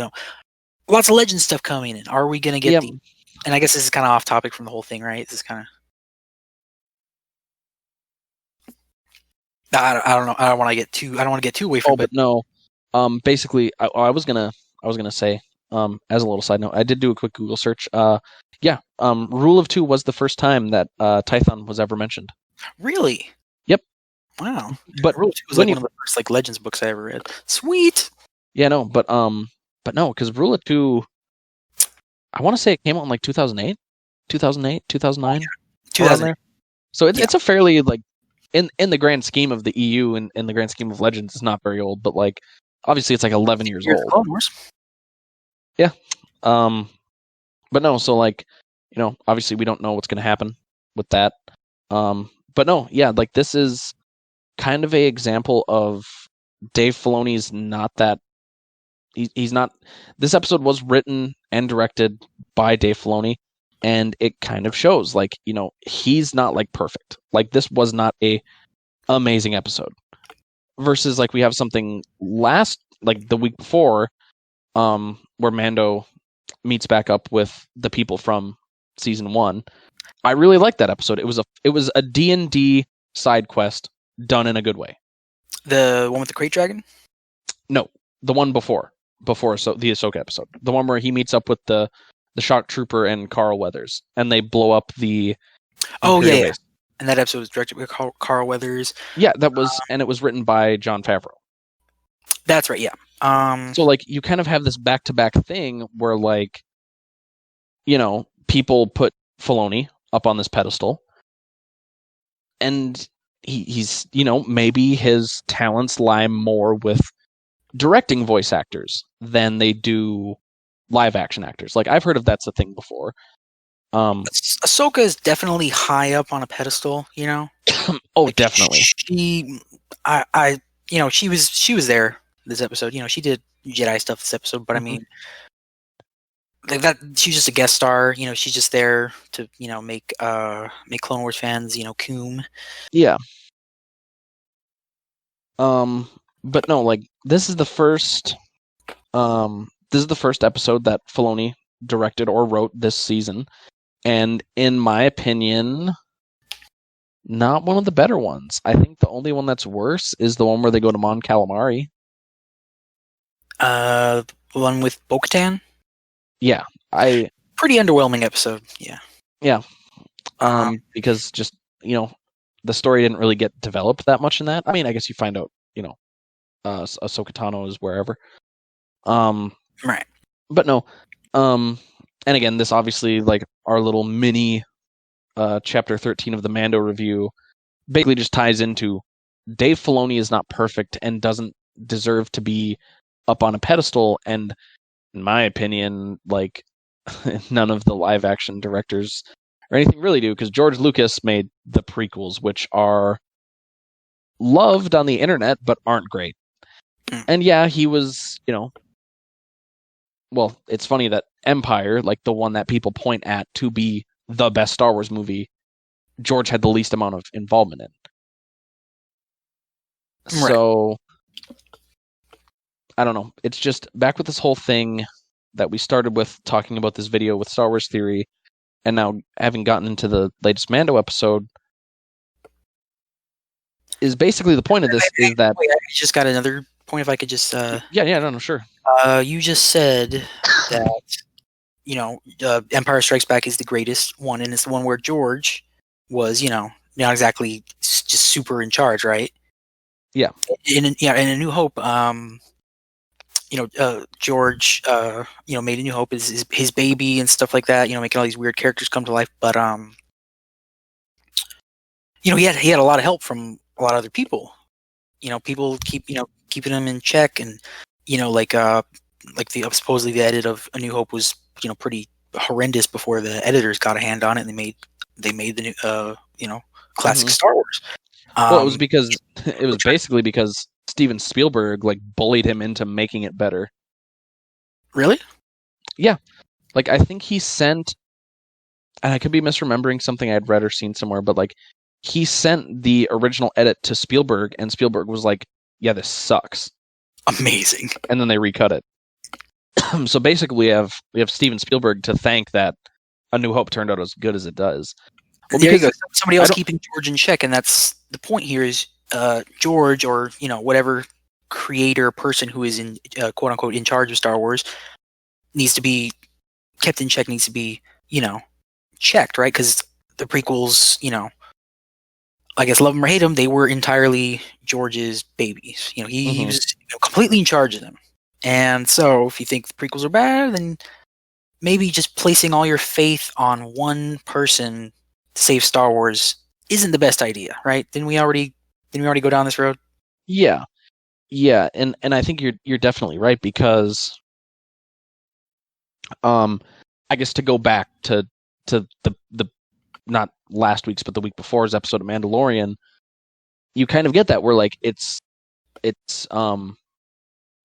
Lots of Legend stuff coming in. Are we gonna get the? And I guess this is kind of off topic from the whole thing, right? This is kind of. I don't know. I don't want to get too away from it.
But no. Basically, I was gonna say, as a little side note, I did do a quick Google search. Rule of Two was the first time that Tython was ever mentioned.
Really?
Yep.
Wow.
But
Rule of Two was one of the first Legends books I ever read. Sweet.
Yeah, no, but no, because Rule of Two, I want to say it came out in like 2008, 2009.
2000.
So it's a fairly in the grand scheme of the EU and in the grand scheme of Legends, it's not very old, but obviously it's 11 years old.
Clone Wars.
Yeah. But no, so obviously we don't know what's going to happen with that. But no, yeah, this is kind of a example of Dave Filoni's not that. He's not. This episode was written and directed by Dave Filoni, and it kind of shows. He's not perfect. This was not a amazing episode. Versus we have something the week before, where Mando meets back up with the people from season 1. I really liked that episode. It was a D&D side quest done in a good way.
The one with the crate dragon?
No, the one before the Ahsoka episode. The one where he meets up with the shock trooper and Carl Weathers, and they blow up the.
Oh yeah. And that episode was directed by Carl Weathers.
Yeah, that was, and it was written by Jon Favreau.
That's right. Yeah.
So you kind of have this back-to-back thing where people put Filoni up on this pedestal, and he's maybe his talents lie more with directing voice actors than they do live action actors. Like I've heard of that's a thing before.
Ahsoka is definitely high up on a pedestal, you know.
Oh,
Like,
definitely.
She was there this episode. You know, she did Jedi stuff this episode, but I mean, like that, she's just a guest star. You know, she's just there to make Clone Wars fans coom.
Yeah. But no, like this is the first episode that Filoni directed or wrote this season, and in my opinion, not one of the better ones. I think the only one that's worse is the one where they go to Mon Calamari.
The one with Bo-Katan?
Yeah,
pretty underwhelming episode. Yeah.
Because just the story didn't really get developed that much in that. I mean, I guess you find out Ahsoka Tano is wherever.
Right.
But no. And again, this obviously, like our little mini chapter 13 of the Mando review, basically just ties into Dave Filoni is not perfect and doesn't deserve to be up on a pedestal. And in my opinion, like none of the live action directors or anything really do, because George Lucas made the prequels, which are loved on the internet but aren't great. And yeah, he was, well, it's funny that Empire, like the one that people point at to be the best Star Wars movie, George had the least amount of involvement in.
Right.
So I don't know. It's just back with this whole thing that we started with, talking about this video with Star Wars Theory, and now having gotten into the latest Mando episode, is basically the point of this is that...
Wait, I just got another point, if I could just...
No, sure.
You just said that, Empire Strikes Back is the greatest one, and it's the one where George was, not exactly just super in charge, right?
Yeah.
In A New Hope, George, made A New Hope is his baby and stuff like that, making all these weird characters come to life. But, he had a lot of help from a lot of other people. People keeping him in check, and, supposedly the edit of A New Hope was, pretty horrendous before the editors got a hand on it, and they made the new, classic Star Wars.
Well, it was basically because Steven Spielberg like bullied him into making it better.
Really?
Yeah. Like I think he sent, and I could be misremembering something I had read or seen somewhere, but like he sent the original edit to Spielberg, and Spielberg was like, "Yeah, this sucks."
Amazing.
And then they recut it. So basically, we have Steven Spielberg to thank that A New Hope turned out as good as it does.
Well, there you go. Somebody else keeping George in check, and that's the point here. Is George, or whatever creator person who is in quote unquote in charge of Star Wars, needs to be kept in check. Needs to be checked, right? Because the prequels, I guess love them or hate them, they were entirely George's babies. He was completely in charge of them. And so, if you think the prequels are bad, then maybe just placing all your faith on one person to save Star Wars isn't the best idea, right? Didn't we already go down this road?
Yeah, and I think you're definitely right, because, I guess to go back to the not last week's but the week before's episode of Mandalorian, you kind of get that where like it's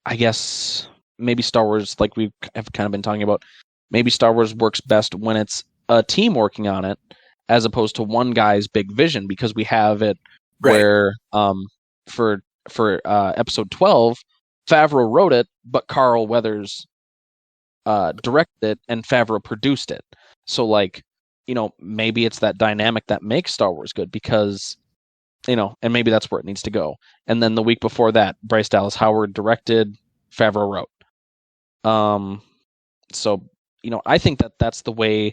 I guess maybe Star Wars, like we have kind of been talking about, maybe Star Wars works best when it's a team working on it, as opposed to one guy's big vision, because we have it where for episode 12, Favreau wrote it, but Carl Weathers directed it and Favreau produced it. So like, maybe it's that dynamic that makes Star Wars good, because and maybe that's where it needs to go. And then the week before that, Bryce Dallas Howard directed, Favreau wrote. So, I think that that's the way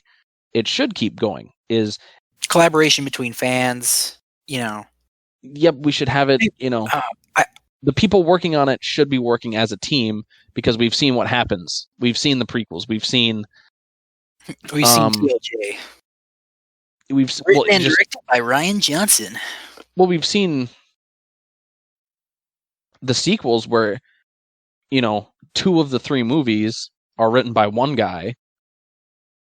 it should keep going, is
collaboration between fans, Yep,
we should have it, the people working on it should be working as a team, because we've seen what happens. We've seen the prequels. We've seen
TLJ. Written and directed by Rian Johnson.
Well, we've seen the sequels where two of the three movies are written by one guy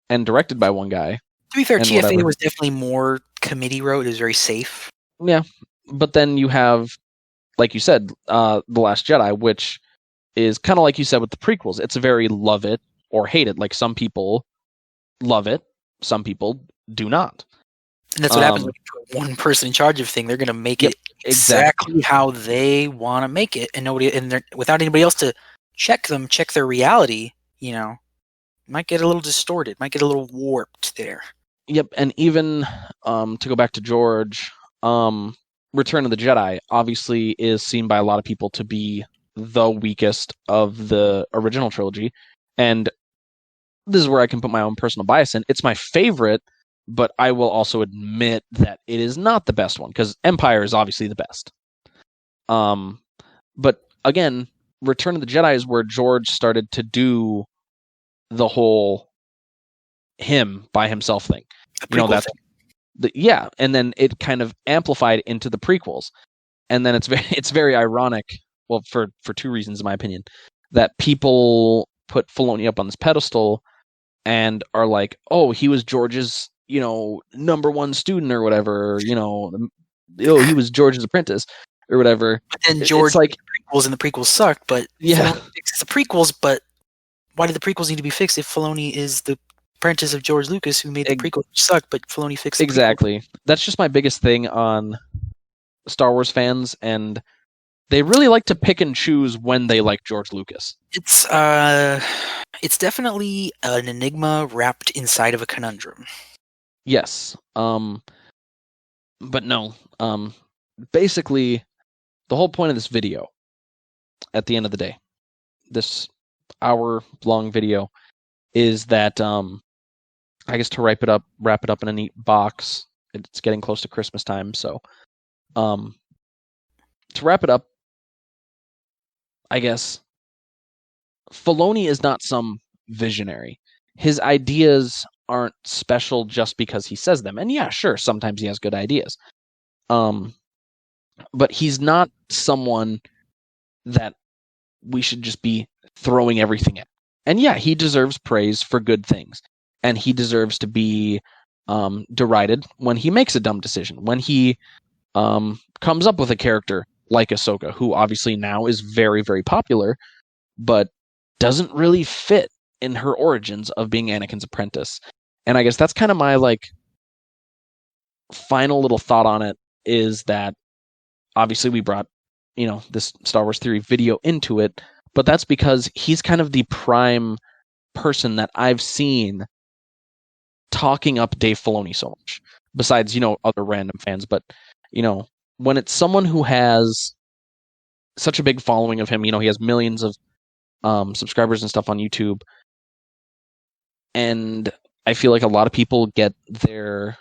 and directed by one guy.
To be fair,
and
TFA
whatever.
was definitely more committee wrote. It was very safe.
Yeah, but then you have, like you said, The Last Jedi, which is kind of like you said with the prequels. It's a very love it or hate it. Like, some people love it, some people do not.
And that's what happens when you put one person in charge of thing. They're going to make it exactly how they want to make it, and without anybody else to check their reality. Might get a little distorted, might get a little warped there.
Yep, and even to go back to George, Return of the Jedi obviously is seen by a lot of people to be the weakest of the original trilogy, and this is where I can put my own personal bias in. It's my favorite, but I will also admit that it is not the best one, because Empire is obviously the best. But again, Return of the Jedi is where George started to do the whole him by himself thing. That's and then it kind of amplified into the prequels, and then it's very ironic. Well, for two reasons, in my opinion, that people put Filoni up on this pedestal and are like, oh, he was George's number one student or whatever. He was George's apprentice or whatever.
But then George made the prequels, and the prequels sucked. But
yeah,
fixes the prequels. But why did the prequels need to be fixed if Filoni is the apprentice of George Lucas, who made the prequels suck, but Filoni fixed the
exactly. That's just my biggest thing on Star Wars fans, and they really like to pick and choose when they like George Lucas.
It's definitely an enigma wrapped inside of a conundrum.
Yes. But no. Basically, the whole point of this video, at the end of the day, this hour-long video, is that I guess to wrap it up in a neat box. It's getting close to Christmas time, so to wrap it up, I guess Filoni is not some visionary. His ideas aren't special just because he says them. And yeah, sure, sometimes he has good ideas. But he's not someone that we should just be throwing everything at. And yeah, he deserves praise for good things. And he deserves to be derided when he makes a dumb decision. When he comes up with a character like Ahsoka, who obviously now is very, very popular, but doesn't really fit in her origins of being Anakin's apprentice. And I guess that's kind of my final little thought on it, is that obviously we brought this Star Wars Theory video into it, but that's because he's kind of the prime person that I've seen talking up Dave Filoni so much, besides other random fans. But when it's someone who has such a big following of him, he has millions of subscribers and stuff on YouTube, and I feel like a lot of people get their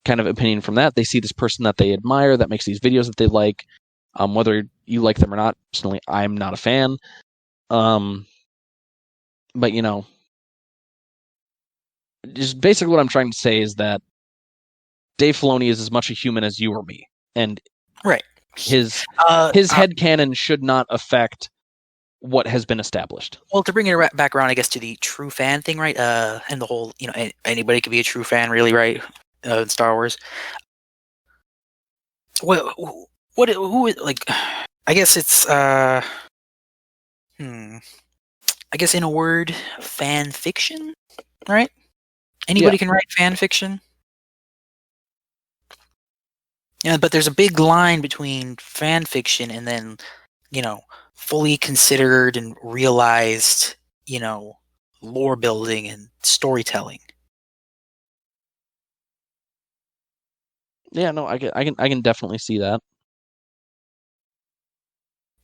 kind of opinion from that. They see this person that they admire that makes these videos that they like, whether you like them or not. Personally, I'm not a fan, but just basically what I'm trying to say is that Dave Filoni is as much a human as you or me, and
right,
his headcanon should not affect what has been established.
Well, to bring it back around, I guess, to the true fan thing, right? And the whole, anybody could be a true fan, really, right? In Star Wars. Who like? I guess it's I guess in a word, fan fiction, right? Anybody can write fan fiction. Yeah, but there's a big line between fan fiction and then, fully considered and realized, lore building and storytelling.
Yeah, no, I can definitely see that.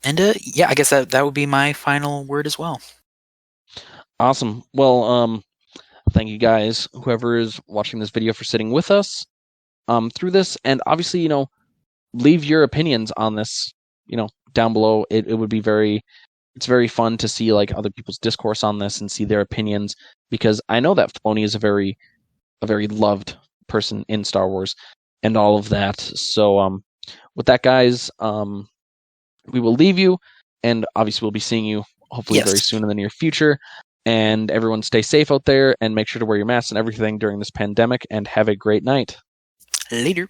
And I guess that would be my final word as well.
Awesome. Well, thank you guys, whoever is watching this video, for sitting with us through this, and obviously, leave your opinions on this, down below. It would be it's very fun to see other people's discourse on this and see their opinions, because I know that Filoni is a very loved person in Star Wars and all of that. So with that, guys, we will leave you. And obviously, we'll be seeing you hopefully very
Yes.
soon in the near future. And everyone stay safe out there and make sure to wear your masks and everything during this pandemic, and have a great night.
Later.